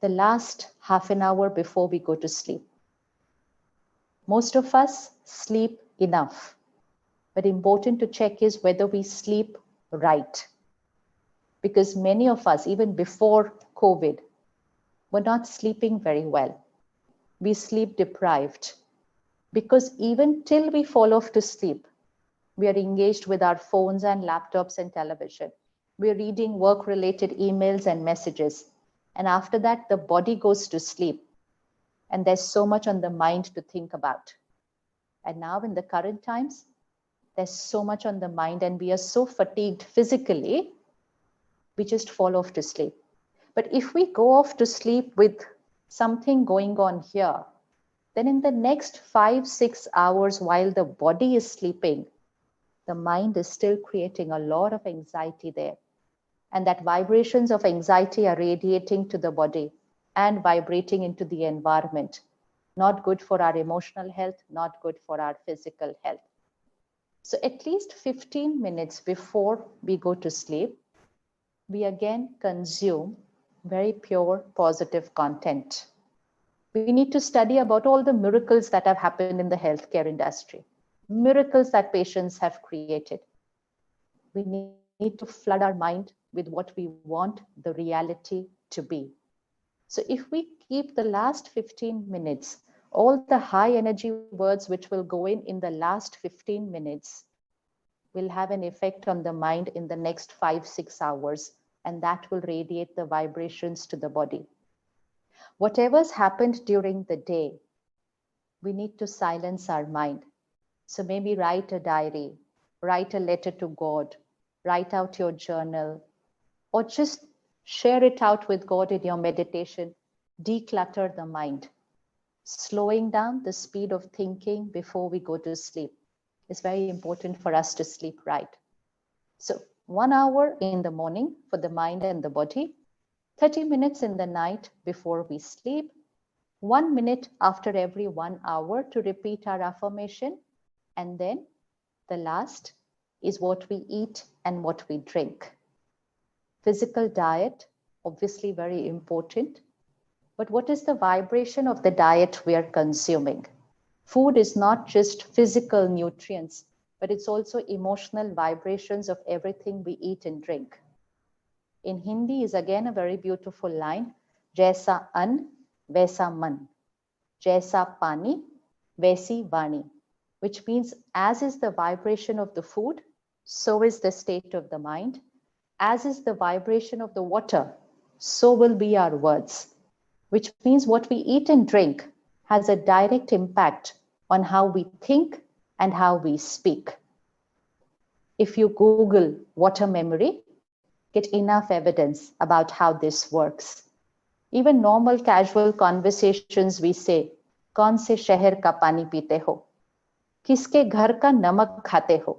the last half an hour before we go to sleep. Most of us sleep enough, but important to check is whether we sleep right. Because many of us, even before COVID, were not sleeping very well. We sleep deprived because even till we fall off to sleep, we are engaged with our phones and laptops and television. We're reading work-related emails and messages. And after that, the body goes to sleep. And there's so much on the mind to think about. And now in the current times, there's so much on the mind and we are so fatigued physically, we just fall off to sleep. But if we go off to sleep with something going on here, then in the next 5-6 hours while the body is sleeping, the mind is still creating a lot of anxiety there. And that vibrations of anxiety are radiating to the body and vibrating into the environment. Not good for our emotional health, not good for our physical health. So at least 15 minutes before we go to sleep, we again consume very pure positive content. We need to study about all the miracles that have happened in the healthcare industry, miracles that patients have created. We need to flood our mind with what we want the reality to be. So if we keep the last 15 minutes, all the high energy words which will go in the last 15 minutes will have an effect on the mind in the next 5-6 hours, and that will radiate the vibrations to the body. Whatever's happened during the day, we need to silence our mind. So maybe write a diary, write a letter to God, write out your journal, or just share it out with God in your meditation. Declutter the mind. Slowing down the speed of thinking before we go to sleep is very important for us to sleep right. So 1 hour in the morning for the mind and the body, 30 minutes in the night before we sleep, 1 minute after every 1 hour to repeat our affirmation, and then the last is what we eat and what we drink. Physical diet, obviously very important, but what is the vibration of the diet we are consuming? Food is not just physical nutrients, but it's also emotional vibrations of everything we eat and drink. In Hindi is again a very beautiful line, Jaisa an, vaisa man. Jaisa pani, vaisi vani. Which means as is the vibration of the food, so is the state of the mind. As is the vibration of the water, so will be our words. Which means what we eat and drink has a direct impact on how we think and how we speak. If you Google water memory, get enough evidence about how this works. Even normal casual conversations we say, कौन से शहर का पानी पीते हो? किसके घर का नमक खाते हो?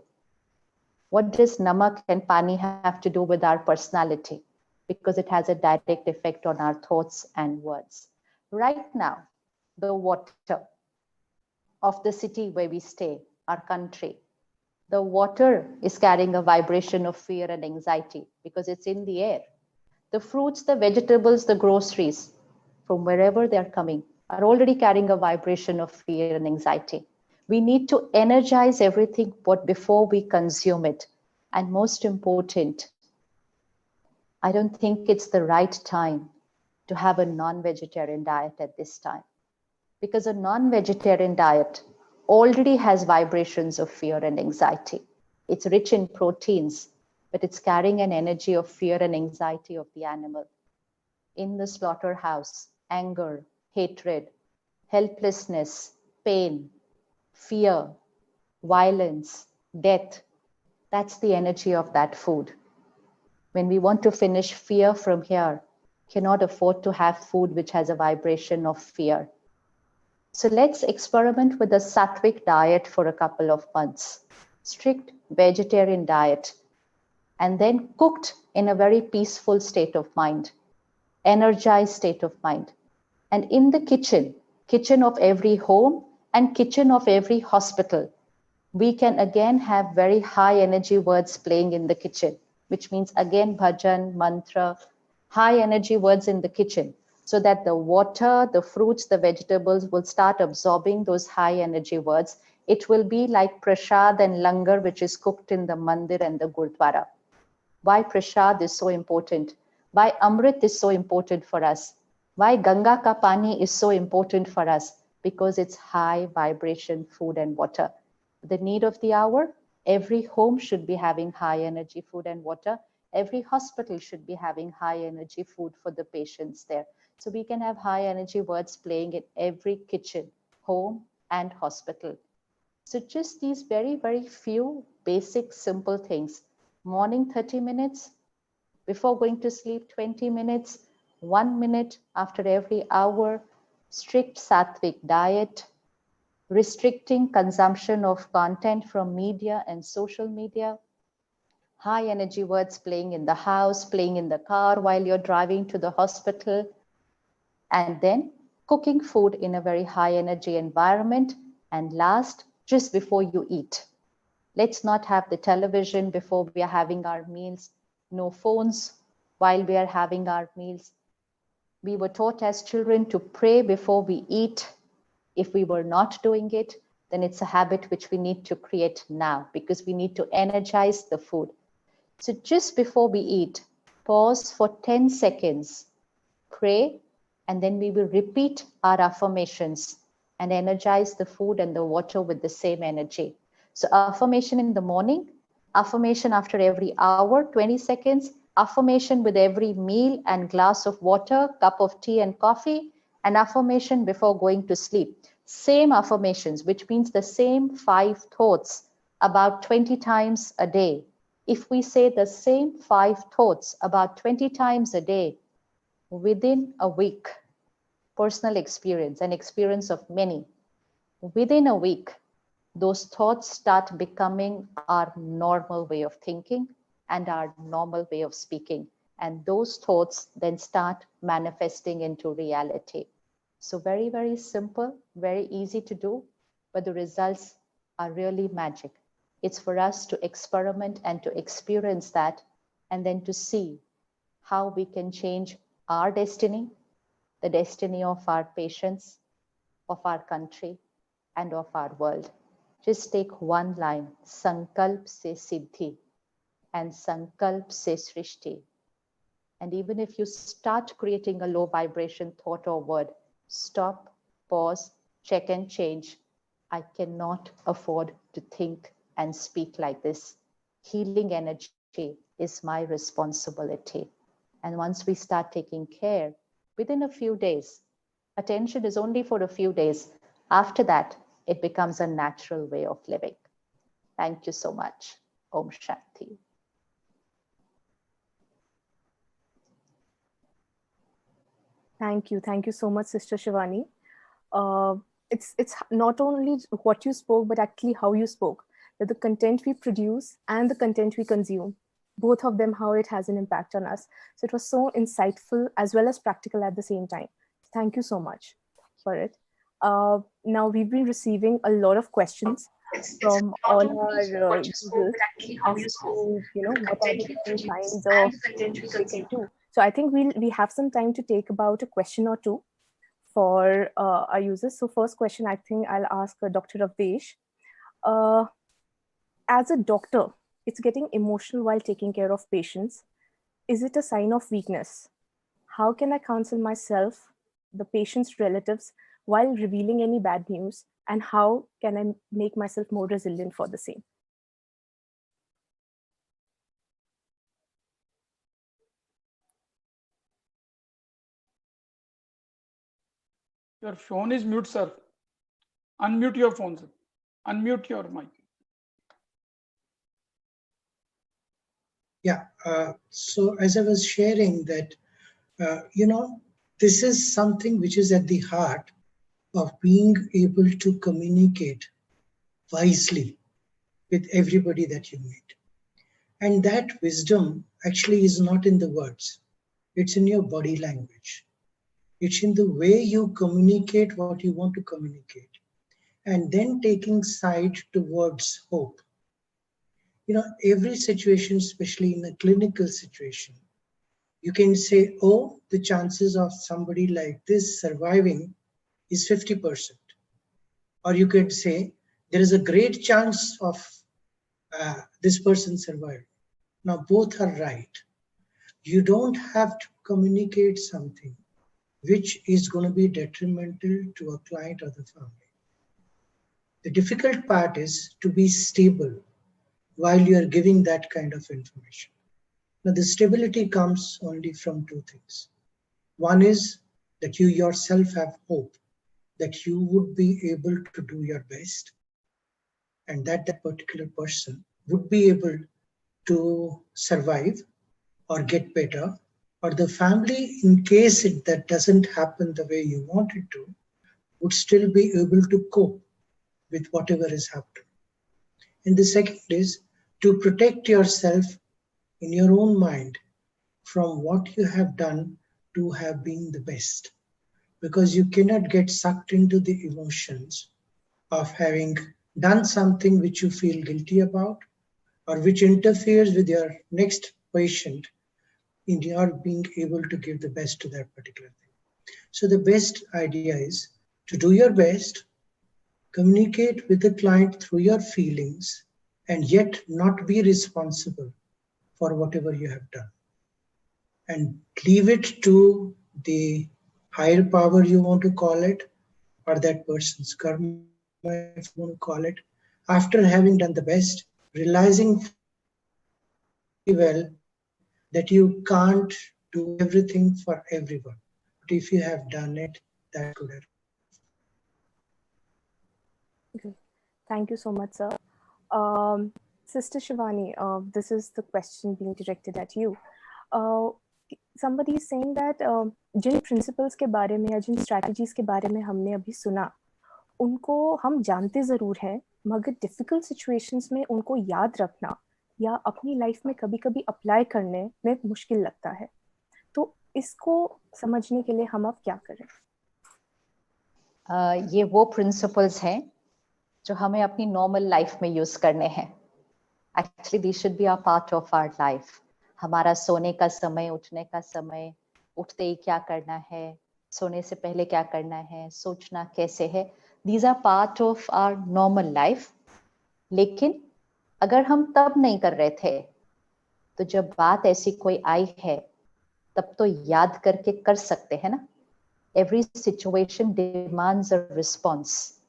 What does namak and pani have to do with our personality? Because it has a direct effect on our thoughts and words. Right now, the water of the city where we stay, our country, the water is carrying a vibration of fear and anxiety because it's in the air. The fruits, the vegetables, the groceries, from wherever they're coming are already carrying a vibration of fear and anxiety. We need to energize everything before we consume it. And most important, I don't think it's the right time to have a non-vegetarian diet at this time, because a non-vegetarian diet already has vibrations of fear and anxiety. It's rich in proteins, but it's carrying an energy of fear and anxiety of the animal. In the slaughterhouse, anger, hatred, helplessness, pain, fear, violence, death, that's the energy of that food. When we want to finish fear from here, cannot afford to have food which has a vibration of fear. So let's experiment with a sattvic diet for a couple of months, strict vegetarian diet, and then cooked in a very peaceful state of mind, energized state of mind. And in the kitchen of every home and kitchen of every hospital, we can again have very high energy words playing in the kitchen, which means again bhajan, mantra, high energy words in the kitchen, so that the water, the fruits, the vegetables will start absorbing those high energy words. It will be like prasad and langar, which is cooked in the mandir and the gurdwara. Why prasad is so important? Why amrit is so important for us? Why Ganga ka pani is so important for us? Because it's high vibration food and water. The need of the hour, every home should be having high energy food and water. Every hospital should be having high energy food for the patients there. So we can have high energy words playing in every kitchen, home and hospital. So just these very, very few basic, simple things. Morning 30 minutes, before going to sleep 20 minutes, 1 minute after every hour, strict sattvic diet, restricting consumption of content from media and social media, high energy words playing in the house, playing in the car while you're driving to the hospital, and then cooking food in a very high energy environment. And last, just before you eat. Let's not have the television before we are having our meals, no phones while we are having our meals. We were taught as children to pray before we eat. If we were not doing it, then it's a habit which we need to create now, because we need to energize the food. So just before we eat, pause for 10 seconds, pray, and then we will repeat our affirmations and energize the food and the water with the same energy. So affirmation in the morning, affirmation after every hour, 20 seconds, affirmation with every meal and glass of water, cup of tea and coffee, and affirmation before going to sleep. Same affirmations, which means the same 5 thoughts about 20 times a day. If we say the same 5 thoughts about 20 times a day, within a week, personal experience, an experience of many, within a week, those thoughts start becoming our normal way of thinking and our normal way of speaking. And those thoughts then start manifesting into reality. So very, very simple, very easy to do, but the results are really magic. It's for us to experiment and to experience that, and then to see how we can change our destiny, the destiny of our patients, of our country, and of our world. Just take one line, Sankalp se Siddhi and Sankalp se Srishti. And even if you start creating a low vibration thought or word, stop, pause, check and change. I cannot afford to think and speak like this. Healing energy is my responsibility. And once we start taking care, within a few days, attention is only for a few days. After that, it becomes a natural way of living. Thank you so much. Om Shanti. Thank you. Thank you so much, Sister Shivani. It's not only what you spoke, but actually how you spoke. That the content we produce and the content we consume, both of them, how it has an impact on us. So it was so insightful as well as practical at the same time. Thank you so much for it. Now we've been receiving a lot of questions from all our users asking, what are the different kinds of they can do. So I think we have some time to take about a question or two. for our users. So first question, I think I'll ask Dr. Avdesh. As a doctor, it's getting emotional while taking care of patients. Is it a sign of weakness? How can I counsel myself, the patient's relatives, while revealing any bad news? And how can I make myself more resilient for the same? Your phone is mute, sir. Unmute your phone, sir. Unmute your mic. Yeah, so as I was sharing that, this is something which is at the heart of being able to communicate wisely with everybody that you meet. And that wisdom actually is not in the words, it's in your body language. It's in the way you communicate what you want to communicate, and then taking side towards hope. Every situation, especially in a clinical situation, you can say, oh, the chances of somebody like this surviving is 50%. Or you could say, there is a great chance of this person surviving. Now, both are right. You don't have to communicate something which is going to be detrimental to a client or the family. The difficult part is to be stable while you are giving that kind of information. Now, the stability comes only from two things. One is that you yourself have hope that you would be able to do your best, and that particular person would be able to survive or get better, or the family, in case that doesn't happen the way you want it to, would still be able to cope with whatever is happening. And the second is to protect yourself in your own mind from what you have done to have been the best. Because you cannot get sucked into the emotions of having done something which you feel guilty about, or which interferes with your next patient in your being able to give the best to that particular thing. So the best idea is to do your best, communicate with the client through your feelings, and yet not be responsible for whatever you have done. And leave it to the higher power, you want to call it, or that person's karma, if you want to call it, after having done the best, realizing fully well that you can't do everything for everyone. But if you have done it, that's good enough. Okay. Thank you so much, sir. Sister Shivani, this is the question being directed at you. Somebody is saying that Jin principles के बारे में या जिन strategies के बारे में हमने अभी सुना, उनको हम जानते ज़रूर हैं, मगर difficult situations में उनको याद रखना या अपनी लाइफ में कभी-कभी अप्लाई करने में मुश्किल लगता है. तो इसको समझने के लिए हम अब क्या करें? ये वो प्रिंसिपल्स हैं जो हमें अपनी नॉर्मल लाइफ में यूज करने हैं. Actually this should be a part of our life. हमारा सोने का समय, उठने का समय, उठते ही क्या करना है, सोने से पहले क्या करना है, सोचना कैसे है, these are part of our normal life. लेकिन अगर हम तब नहीं कर रहे थे, तो जब बात ऐसी कोई आई है तब तो याद करके कर सकते हैं ना. Every situation demands a response.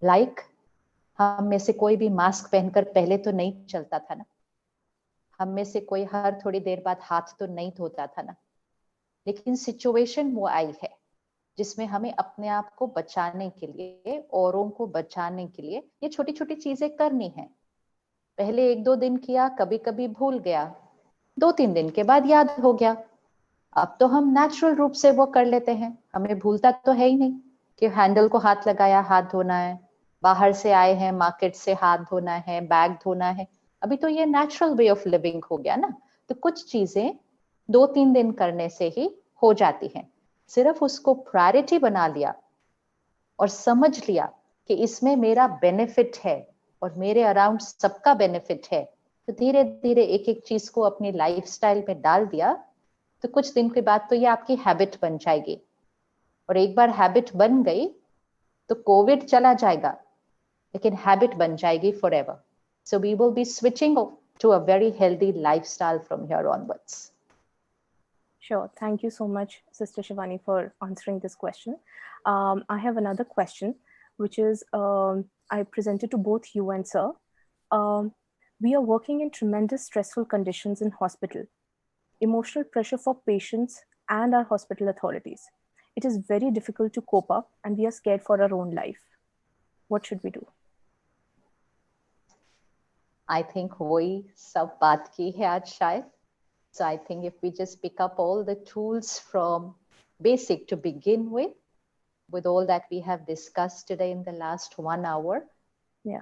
Like, हम में से कोई भी मास्क पहनकर पहले तो नहीं चलता था ना. हम में से कोई हर थोड़ी देर बाद हाथ तो नहीं धोता था ना. लेकिन सिचुएशन वो आई है जिसमें हमें अपने आप को बचाने के लिए, औरों को बचाने के लिए ये छोटी छोटी चीजें करनी है. पहले 1-2 दिन किया, कभी कभी भूल गया, 2-3 दिन के बाद याद हो गया. अब तो हम नेचुरल रूप से वो कर लेते हैं. हमें भूलता तो है ही नहीं कि हैंडल को हाथ लगाया, हाथ धोना है, बाहर से आए हैं, मार्केट से हाथ धोना है, बैग धोना है. अभी तो ये नेचुरल वे ऑफ लिविंग हो गया ना. तो कुछ चीजें 2-3 दिन करने से ही हो जाती हैं. सिर्फ उसको प्रायोरिटी बना लिया और समझ लिया कि इसमें मेरा बेनिफिट है और मेरे अराउंड सबका बेनिफिट है, तो धीरे धीरे एक एक चीज को अपनी लाइफस्टाइल में डाल दिया, तो कुछ दिन के बाद तो ये आपकी हैबिट बन जाएगी. और एक बार हैबिट बन गई तो कोविड चला जाएगा, लेकिन हैबिट बन जाएगी forever. So we will be switching to a very healthy lifestyle from here onwards. Sure. Thank you so much, Sister Shivani, for answering this question. I have another question, which is I presented to both you and sir. We are working in tremendous stressful conditions in hospital, emotional pressure for patients and our hospital authorities. It is very difficult to cope up and we are scared for our own life. What should we do? I think वही सब बात की है आज शायद. So I think if we just pick up all the tools from basic to begin with all that we have discussed today in the last 1 hour,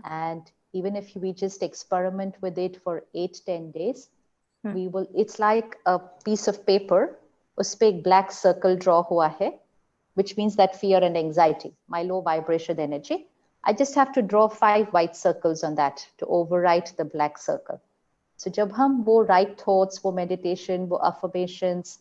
and even if we just experiment with it for 8-10 days, we will, it's like a piece of paper, उस पे एक black circle draw हुआ है, which means that fear and anxiety, my low vibration energy. I just have to draw 5 white circles on that to overwrite the black circle. So जब हम वो right thoughts, वो meditation, वो affirmations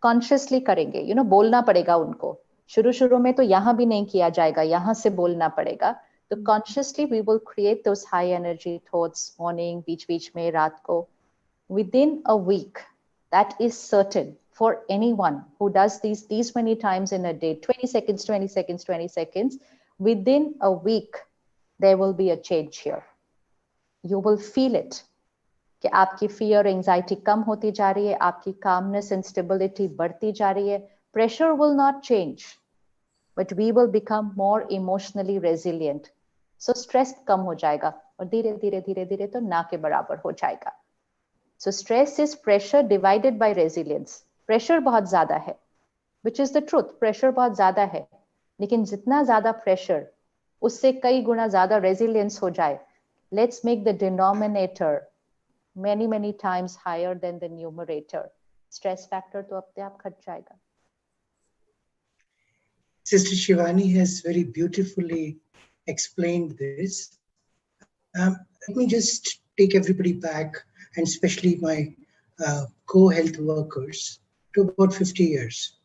consciously करेंगे, you know, बोलना पड़ेगा उनको. शुरू में तो यहाँ भी नहीं किया जाएगा, यहाँ से बोलना पड़ेगा. तो consciously we will create those high energy thoughts, morning, बीच में, रात को. Within a week, that is certain for anyone who does these many times in a day, 20 seconds, 20 seconds, 20 seconds, within a week, there will be a change here. You will feel it. कि आपकी fear, anxiety कम होती जा रही है, आपकी calmness and stability बढ़ती जा रही है. Pressure will not change, but we will become more emotionally resilient. So stress कम हो जाएगा और धीरे तो ना के बराबर हो जाएगा. So stress is pressure divided by resilience. Pressure बहुत ज़्यादा है, which is the truth. Pressure बहुत ज़्यादा है, लेकिन जितना ज़्यादा pressure, उससे कई गुना ज़्यादा resilience हो जाए. Let's make the denominator many times higher than the numerator. Stress factor to अपने आप घट जाएगा. Sister Shivani has very beautifully explained this. Let me just take everybody back, and especially my co-health workers, to about 50 years.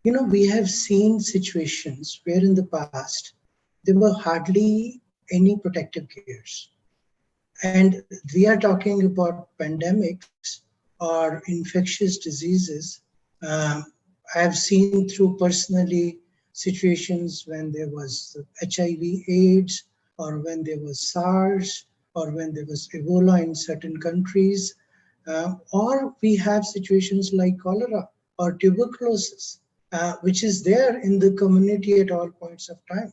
You know, we have seen situations where in the past, there were hardly any protective gears. And we are talking about pandemics or infectious diseases. I have seen through personally situations when there was HIV/AIDS, or when there was SARS, or when there was Ebola in certain countries, or we have situations like cholera or tuberculosis, which is there in the community at all points of time.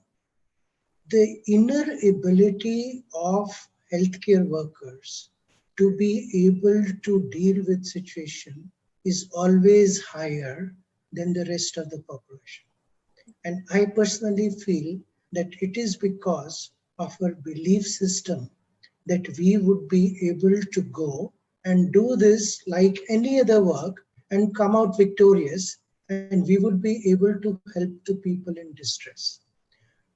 The inner ability of healthcare workers to be able to deal with situation is always higher than the rest of the population. And I personally feel that it is because of our belief system that we would be able to go and do this like any other work and come out victorious, and we would be able to help the people in distress.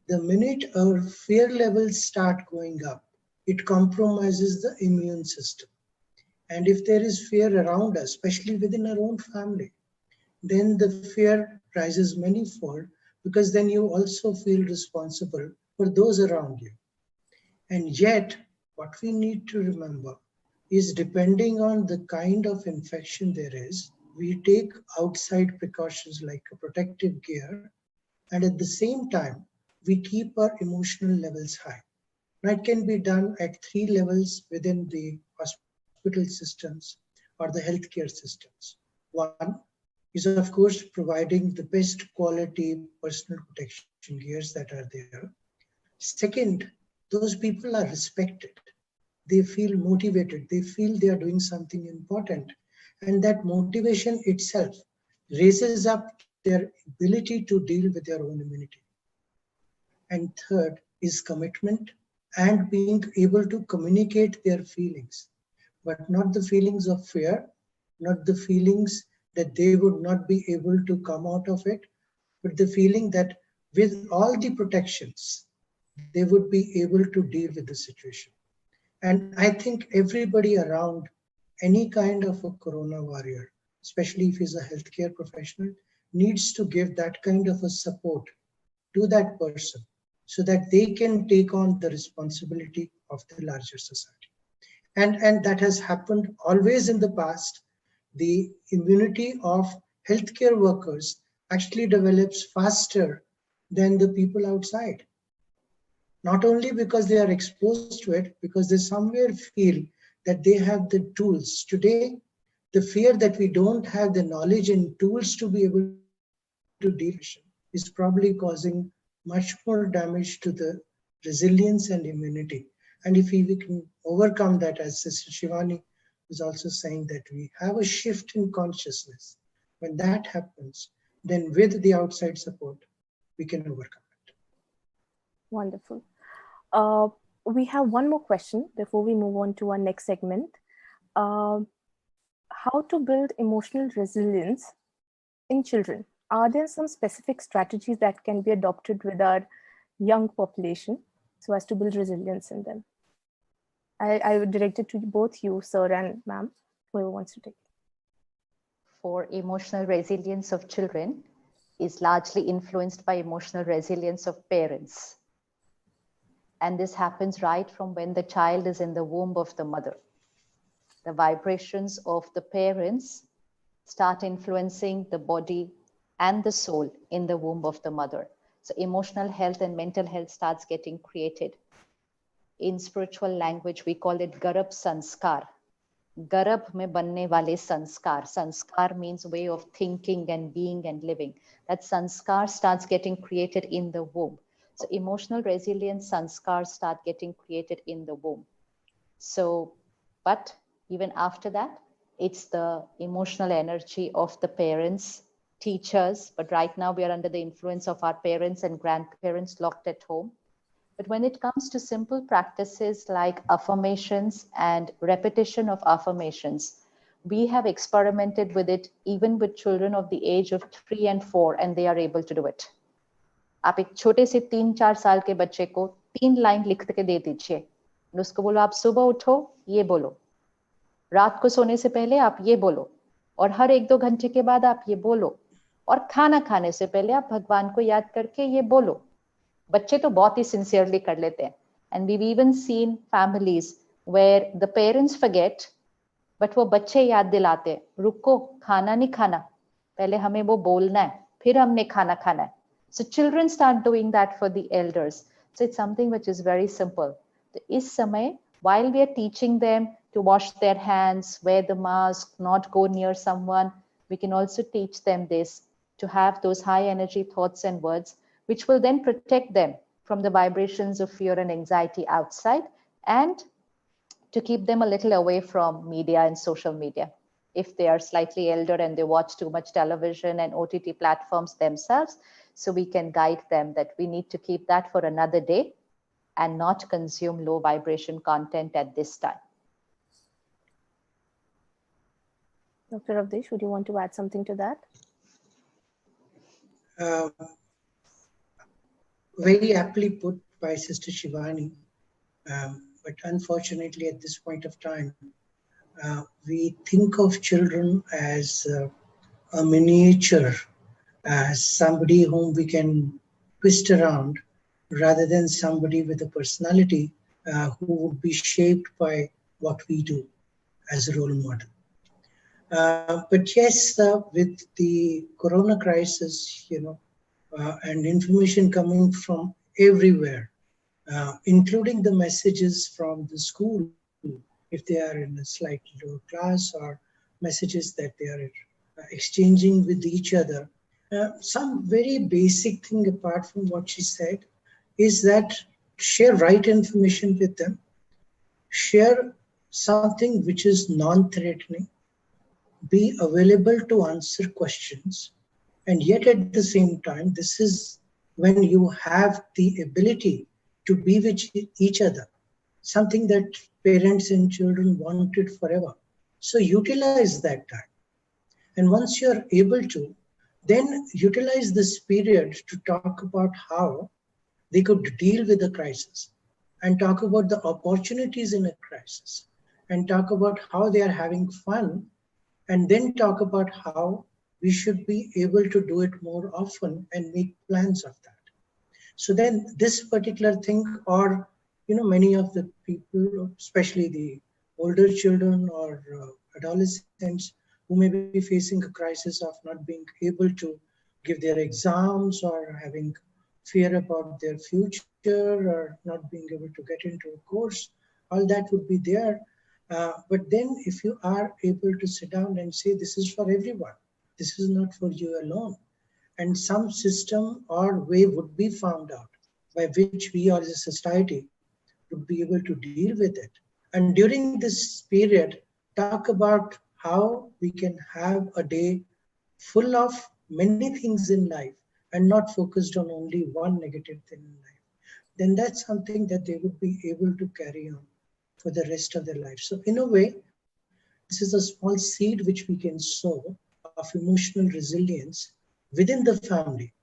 The minute our fear levels start going up, it compromises the immune system. And if there is fear around us, especially within our own family, then the fear rises manifold, because then you also feel responsible for those around you. And yet, what we need to remember is, depending on the kind of infection there is, we take outside precautions like a protective gear, and at the same time, we keep our emotional levels high. Now, it can be done at 3 levels within the hospital systems or the healthcare systems. One is, of course, providing the best quality personal protection gears that are there. Second, those people are respected. They feel motivated. They feel they are doing something important. And that motivation itself raises up their ability to deal with their own immunity. And third is commitment and being able to communicate their feelings, but not the feelings of fear, not the feelings that they would not be able to come out of it, but the feeling that with all the protections, they would be able to deal with the situation. And I think everybody around any kind of a corona warrior, especially if he's a healthcare professional, needs to give that kind of a support to that person so that they can take on the responsibility of the larger society. And that has happened always in the past. The immunity of healthcare workers actually develops faster than the people outside. Not only because they are exposed to it, because they somewhere feel that they have the tools. Today, the fear that we don't have the knowledge and tools to be able to deal with is probably causing much more damage to the resilience and immunity. And if we can overcome that, as Sister Shivani was also saying, that we have a shift in consciousness, when that happens, then with the outside support, we can overcome it. Wonderful. We have one more question before we move on to our next segment. How to build emotional resilience in children? Are there some specific strategies that can be adopted with our young population so as to build resilience in them? I would direct it to both you, sir and ma'am, whoever wants to take it. For emotional resilience of children is largely influenced by emotional resilience of parents. And this happens right from when the child is in the womb of the mother. The vibrations of the parents start influencing the body and the soul in the womb of the mother. So emotional health and mental health starts getting created. In spiritual language, we call it Garab Sanskar. Garab mein banne wale sanskar. Sanskar means way of thinking and being and living. That sanskar starts getting created in the womb. So emotional resilience sanskars start getting created in the womb. So, but even after that, it's the emotional energy of the parents, teachers. But right now we are under the influence of our parents and grandparents locked at home. But when it comes to simple practices like affirmations and repetition of affirmations, we have experimented with it even with children of the age of 3 and 4, and they are able to do it. आप एक छोटे से 3-4 साल के बच्चे को 3 line लिख के दे दीजिए, उसको बोलो आप सुबह उठो ये बोलो, रात को सोने से पहले आप ये बोलो, और हर 1-2 घंटे के बाद आप ये बोलो, और खाना खाने से पहले आप भगवान को याद करके ये बोलो. बच्चे तो बहुत ही सिंसियरली कर लेते हैं. And we've even seen families where the parents forget, but वो बच्चे याद दिलाते, रुको खाना नहीं खाना, पहले हमें वो बोलना है, फिर हमने खाना खाना है. So children start doing that for the elders. So it's something which is very simple. इस समय, while we are teaching them to wash their hands, wear the mask, not go near someone, we can also teach them this, to have those high energy thoughts and words, which will then protect them from the vibrations of fear and anxiety outside, and to keep them a little away from media and social media. If they are slightly elder and they watch too much television and OTT platforms themselves, so we can guide them that we need to keep that for another day and not consume low vibration content at this time. Dr. Avdesh, would you want to add something to that? Very aptly put by Sister Shivani, but unfortunately at this point of time, we think of children as a miniature, as somebody whom we can twist around, rather than somebody with a personality who would be shaped by what we do as a role model. But yes, with the corona crisis, and information coming from everywhere, including the messages from the school, if they are in a slightly lower class, or messages that they are exchanging with each other. Some very basic thing apart from what she said is that share right information with them, share something which is non-threatening, be available to answer questions, and yet at the same time, this is when you have the ability to be with each other, something that parents and children wanted forever. So utilize that time. And once you're able to, then utilize this period to talk about how they could deal with the crisis, and talk about the opportunities in a crisis, and talk about how they are having fun, and then talk about how we should be able to do it more often and make plans of that. So then this particular thing, or many of the people, especially the older children or adolescents who may be facing a crisis of not being able to give their exams or having fear about their future or not being able to get into a course, all that would be there. But then if you are able to sit down and say, this is for everyone, this is not for you alone, and some system or way would be found out by which we as a society would be able to deal with it. And during this period, talk about how we can have a day full of many things in life and not focused on only one negative thing in life. Then that's something that they would be able to carry on for the rest of their life. So in a way, this is a small seed which we can sow of emotional resilience within the family,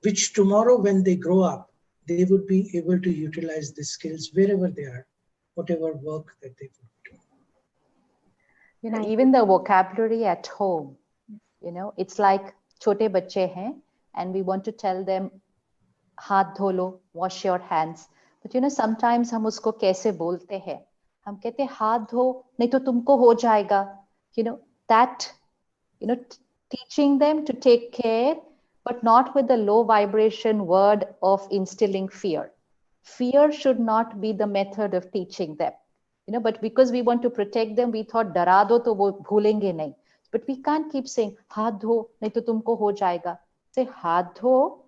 which tomorrow when they grow up, they would be able to utilize these skills wherever they are, whatever work that they would do. Even the vocabulary at home, it's like chote bacche hain, and we want to tell them, haath dho lo, wash your hands. But sometimes hum usko kaise bolte hain? Hum kehte haath dho, nahi to tumko ho jayega. That, teaching them to take care, but not with the low vibration word of instilling fear. Fear should not be the method of teaching them. But because we want to protect them, we thought dara do to wo bhulenge nahi. But we can't keep saying haath dho nahi to tumko ho jayega. Say haath dho,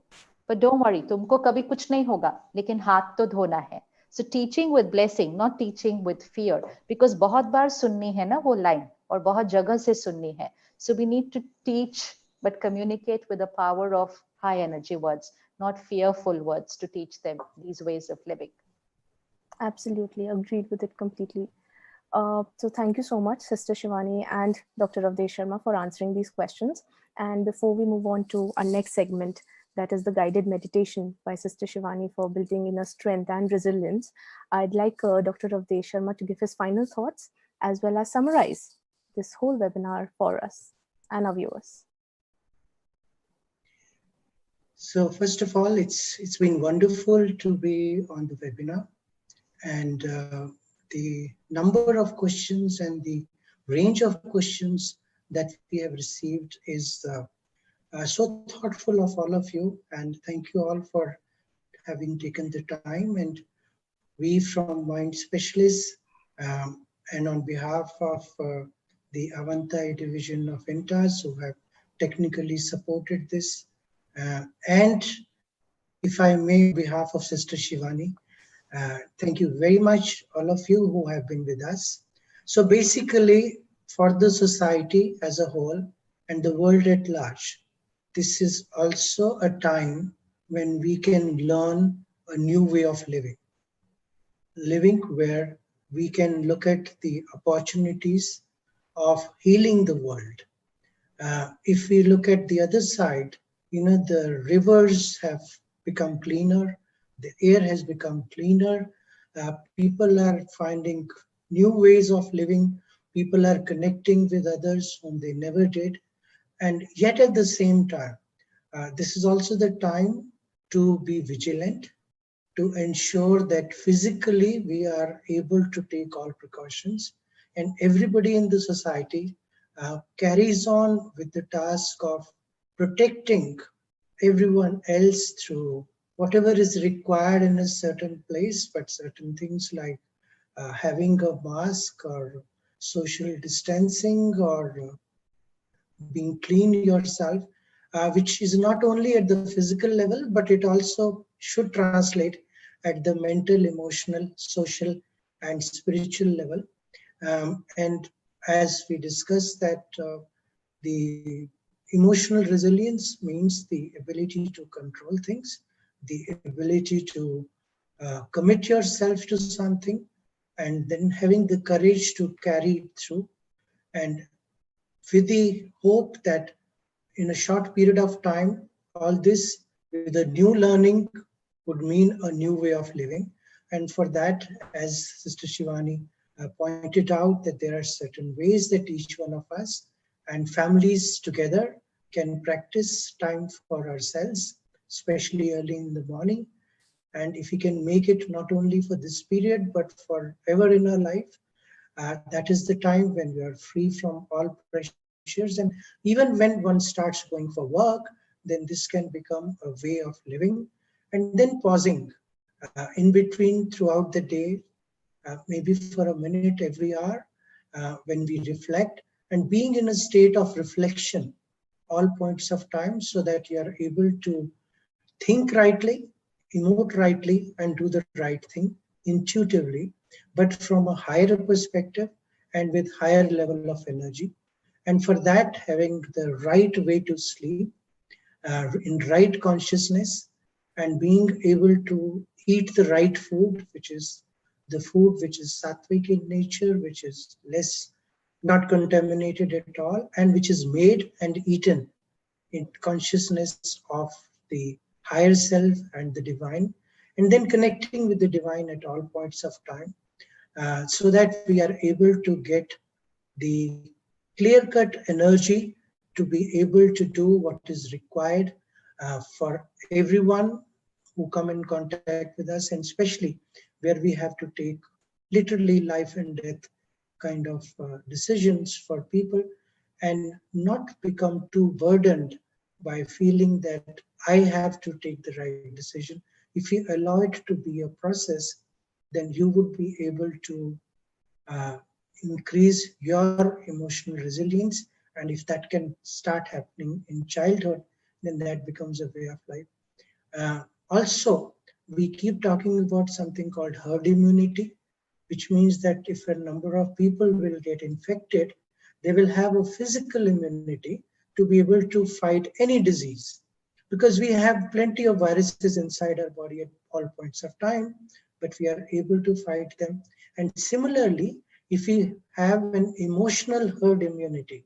but don't worry, tumko kabhi kuch nahi hoga, lekin haath to dhona hai. So teaching with blessing, not teaching with fear, because बहुत बार सुननी है ना वो line और बहुत जगह से सुननी है. So we need to teach but communicate with the power of high energy words, not fearful words, to teach them these ways of living. Absolutely, agreed with it completely. So thank you so much, Sister Shivani and Dr. Avdesh Sharma, for answering these questions. And before we move on to our next segment, that is the guided meditation by Sister Shivani for building inner strength and resilience, I'd like Dr. Avdesh Sharma to give his final thoughts as well as summarize this whole webinar for us and our viewers. So first of all, it's been wonderful to be on the webinar, and the number of questions and the range of questions that we have received is so thoughtful of all of you, and thank you all for having taken the time. And we from Mindspecialists and on behalf of the Avanti division of INTAS who have technically supported this, and if I may, on behalf of Sister Shivani, thank you very much, all of you who have been with us. So basically, for the society as a whole and the world at large, this is also a time when we can learn a new way of living where we can look at the opportunities of healing the world. If we look at the other side, the rivers have become cleaner, the air has become cleaner, people are finding new ways of living, people are connecting with others whom they never did. And yet at the same time, this is also the time to be vigilant, to ensure that physically we are able to take all precautions, and everybody in the society carries on with the task of protecting everyone else through whatever is required in a certain place, but certain things like having a mask or social distancing or being clean yourself, which is not only at the physical level, but it also should translate at the mental, emotional, social, and spiritual level. And as we discussed that the emotional resilience means the ability to control things, the ability to commit yourself to something, and then having the courage to carry it through, and with the hope that in a short period of time, all this with a new learning would mean a new way of living. And for that, as Sister Shivani pointed out, that there are certain ways that each one of us and families together can practice time for ourselves, especially early in the morning. And if we can make it not only for this period, but forever in our life, that is the time when we are free from all pressures. And even when one starts going for work, then this can become a way of living. And then pausing in between throughout the day, maybe for a minute every hour, when we reflect, and being in a state of reflection all points of time, so that you are able to think rightly, emote rightly, and do the right thing intuitively, but from a higher perspective and with higher level of energy. And for that, having the right way to sleep, in right consciousness, and being able to eat the right food, which is the food which is sattvic in nature, which is less, not contaminated at all, and which is made and eaten in consciousness of the higher self and the divine, and then connecting with the divine at all points of time, so that we are able to get the clear-cut energy to be able to do what is required for everyone who come in contact with us, and especially where we have to take literally life and death kind of decisions for people, and not become too burdened by feeling that I have to take the right decision. If you allow it to be a process, then you would be able to uh, increase your emotional resilience. And if that can start happening in childhood, then that becomes a way of life. Also, we keep talking about something called herd immunity, which means that if a number of people will get infected, they will have a physical immunity to be able to fight any disease. Because we have plenty of viruses inside our body at all points of time, but we are able to fight them. And similarly, if we have an emotional herd immunity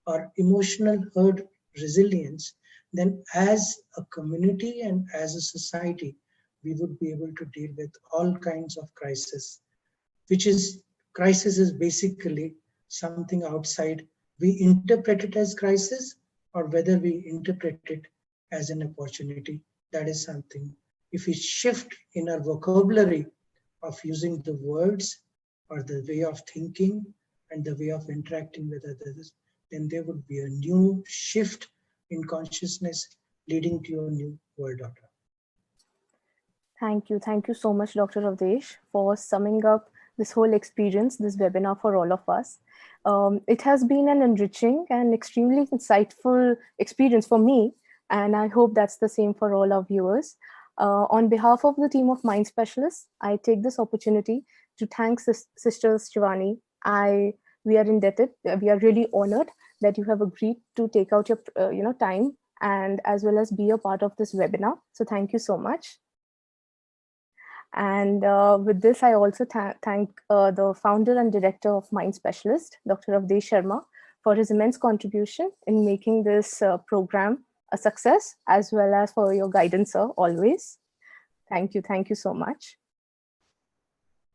or emotional herd resilience, then as a community and as a society, we would be able to deal with all kinds of crises, which is, crisis is basically something outside. We interpret it as crisis, or whether we interpret it as an opportunity. That is something. If we shift in our vocabulary of using the words or the way of thinking and the way of interacting with others, then there would be a new shift in consciousness leading to a new world order. Thank you. Thank you so much, Dr. Avdesh, for summing up this whole experience, this webinar for all of us. It has been an enriching and extremely insightful experience for me, and I hope that's the same for all our viewers. On behalf of the team of Mind Specialists, I take this opportunity to thank Sisters Shivani. We are indebted. We are really honored that you have agreed to take out your time, and as well as be a part of this webinar. So thank you so much. And with this, I also thank the founder and director of Mind Specialist, Dr. Avdesh Sharma, for his immense contribution in making this program a success, as well as for your guidance, sir, always. Thank you. Thank you so much.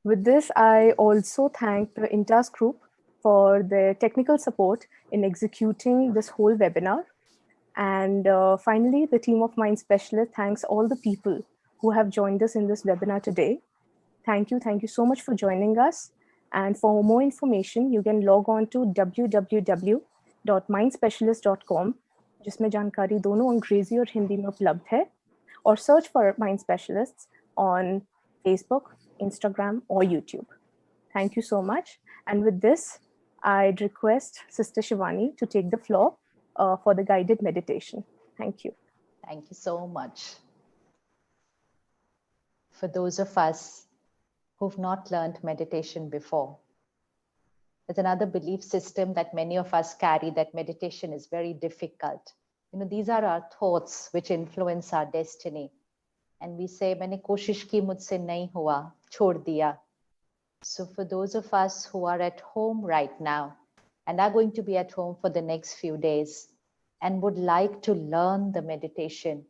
With this, I also thank the INTAS group for their technical support in executing this whole webinar. And finally, the team of Mind Specialists thanks all the people who have joined us in this webinar today. Thank you. Thank you so much for joining us. And for more information, you can log on to www.mindspecialist.com, जिसमें जानकारी दोनों अंग्रेजी और हिंदी में उपलब्ध है, और search for Mind Specialists on Facebook, Instagram, or YouTube. Thank you so much. And with this, I'd request Sister Shivani to take the floor for the guided meditation. Thank you. Thank you so much. For those of us who've not learned meditation before, there's another belief system that many of us carry, that meditation is very difficult. These are our thoughts which influence our destiny. And we say, मैंने कोशिश की मुझसे नहीं हुआ, छोड़ दिया. So for those of us who are at home right now and are going to be at home for the next few days and would like to learn the meditation,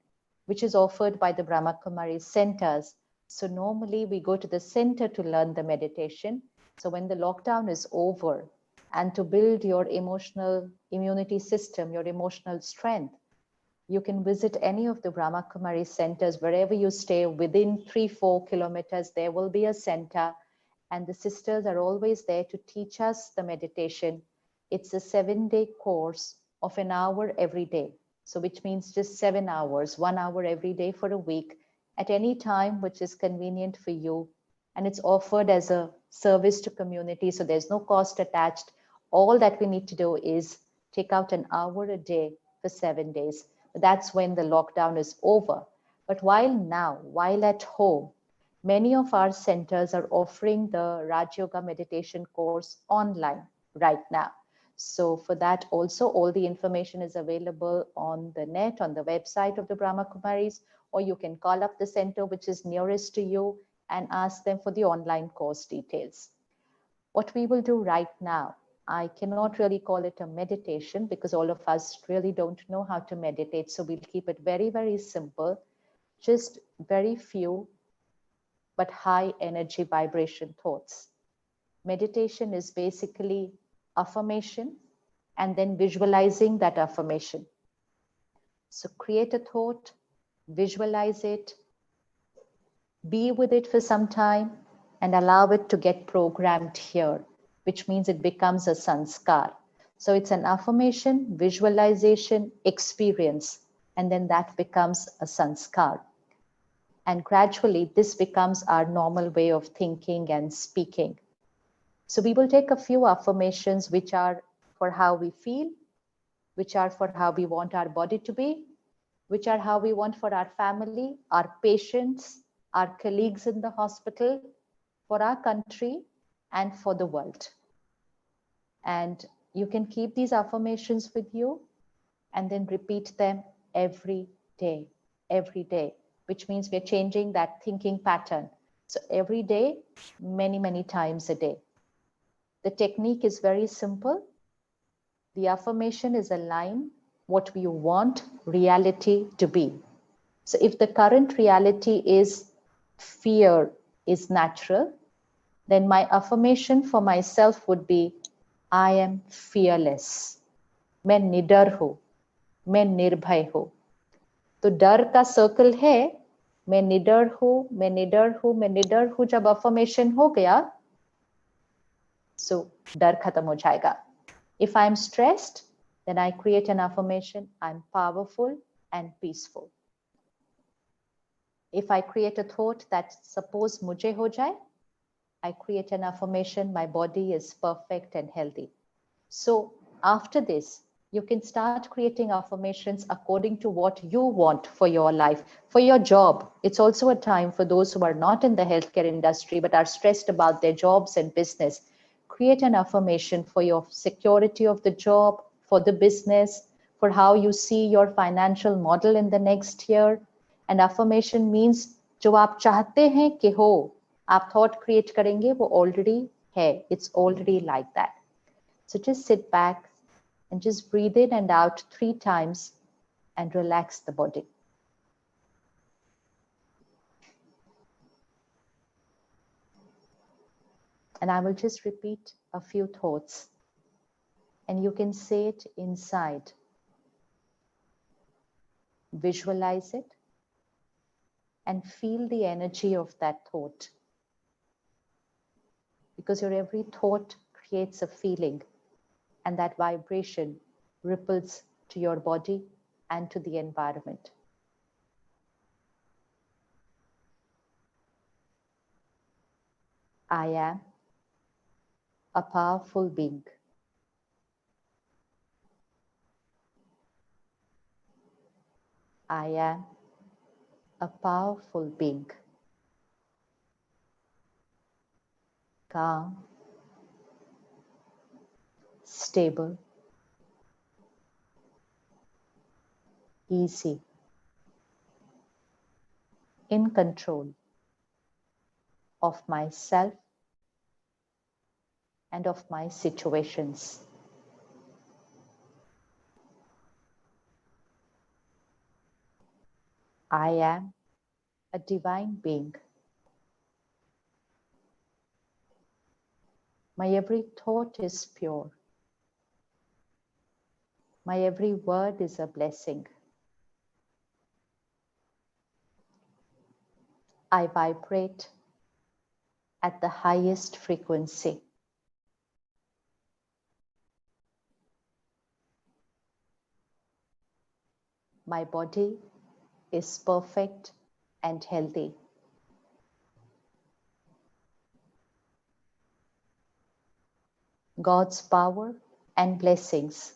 which is offered by the Brahma Kumari centers. So normally we go to the center to learn the meditation. So when the lockdown is over, and to build your emotional immunity system, your emotional strength, you can visit any of the Brahma Kumari centers. Wherever you stay, within 3-4 kilometers, there will be a center, and the sisters are always there to teach us the meditation. It's a 7-day course of an hour every day. So which means just 7 hours, 1 hour every day for a week, at any time which is convenient for you. And it's offered as a service to community, so there's no cost attached. All that we need to do is take out an hour a day for 7 days. That's when the lockdown is over. But while at home, many of our centers are offering the Raj Yoga meditation course online right now. So for that also, all the information is available on the net, on the website of the Brahma Kumaris, or you can call up the center which is nearest to you and ask them for the online course details. What we will do right now, I cannot really call it a meditation because all of us really don't know how to meditate. So we'll keep it very, very simple, just very few but high energy vibration thoughts. Meditation is basically affirmation and then visualizing that affirmation. So create a thought, visualize it, be with it for some time, and allow it to get programmed here, which means it becomes a sanskar. So it's an affirmation, visualization, experience, and then that becomes a sanskar. And gradually, this becomes our normal way of thinking and speaking. So we will take a few affirmations which are for how we feel, which are for how we want our body to be, which are how we want for our family, our patients, our colleagues in the hospital, for our country, and for the world. And you can keep these affirmations with you and then repeat them every day, which means we're changing that thinking pattern. So every day, many, many times a day. The technique is very simple. The affirmation is a line, what we want reality to be. So if the current reality is fear is natural, then my affirmation for myself would be, I am fearless. मैं निडर हूँ, मैं निर्भय हूँ. तो डर का circle है, मैं निडर हूँ, मैं निडर हूँ, मैं निडर हूँ. जब affirmation हो गया, so डर खत्म हो जाएगा. If I'm stressed, then I create an affirmation, I'm powerful and peaceful. If I create a thought that suppose मुझे हो जाए, I create an affirmation, my body is perfect and healthy. So after this, you can start creating affirmations according to what you want for your life, for your job. It's also a time for those who are not in the healthcare industry but are stressed about their jobs and business. Create an affirmation for your security of the job, for the business, for how you see your financial model in the next year. And affirmation means जो आप चाहते हैं कि हो, आप thought create करेंगे, वो already है. It's already like that. So just sit back and just breathe in and out 3 times and relax the body. And I will just repeat a few thoughts and you can say it inside. Visualize it and feel the energy of that thought. Because your every thought creates a feeling and that vibration ripples to your body and to the environment. I am a powerful being. I am a powerful being. Calm, stable, easy, in control of myself and of my situations. I am a divine being. My every thought is pure. My every word is a blessing. I vibrate at the highest frequency. My body is perfect and healthy. God's power and blessings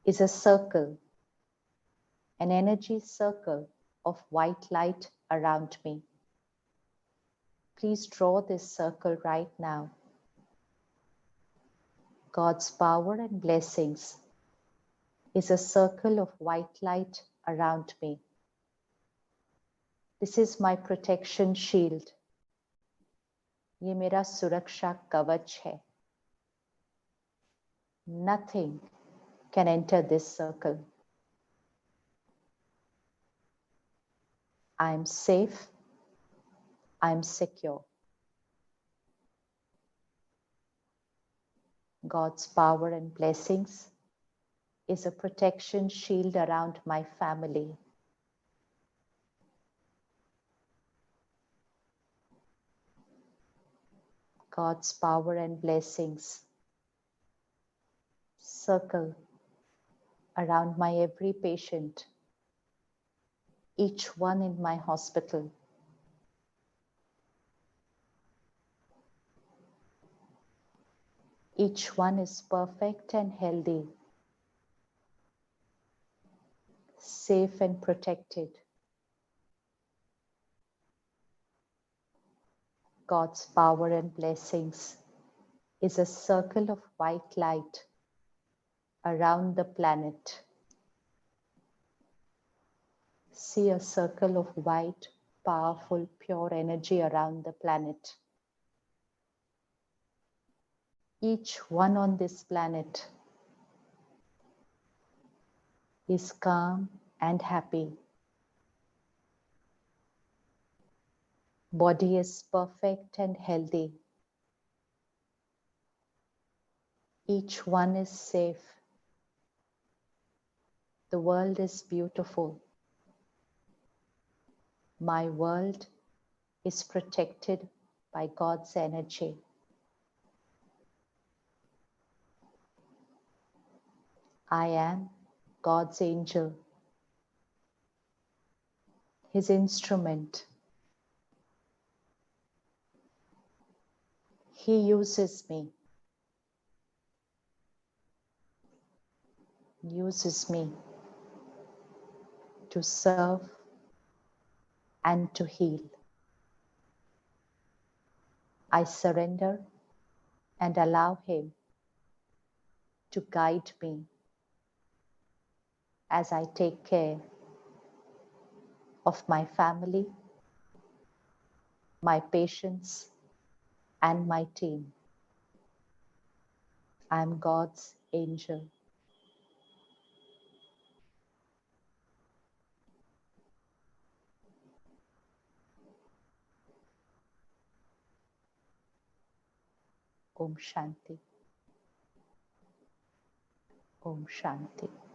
is a circle, an energy circle of white light around me. Please draw this circle right now. God's power and blessings is a circle of white light around me. This is my protection shield. ये मेरा सुरक्षा कवच है. Nothing can enter this circle. I am safe. I am secure. God's power and blessings is a protection shield around my family. God's power and blessings circle around my every patient, each one in my hospital. Each one is perfect and healthy, safe and protected. God's power and blessings is a circle of white light around the planet. See a circle of white, powerful, pure energy around the planet. Each one on this planet is calm and happy. Body is perfect and healthy. Each one is safe. The world is beautiful. My world is protected by God's energy. I am God's angel, His instrument. He uses me to serve and to heal. I surrender and allow Him to guide me as I take care of my family, my patients, and my team. I am God's angel. Om Shanti. Om Shanti.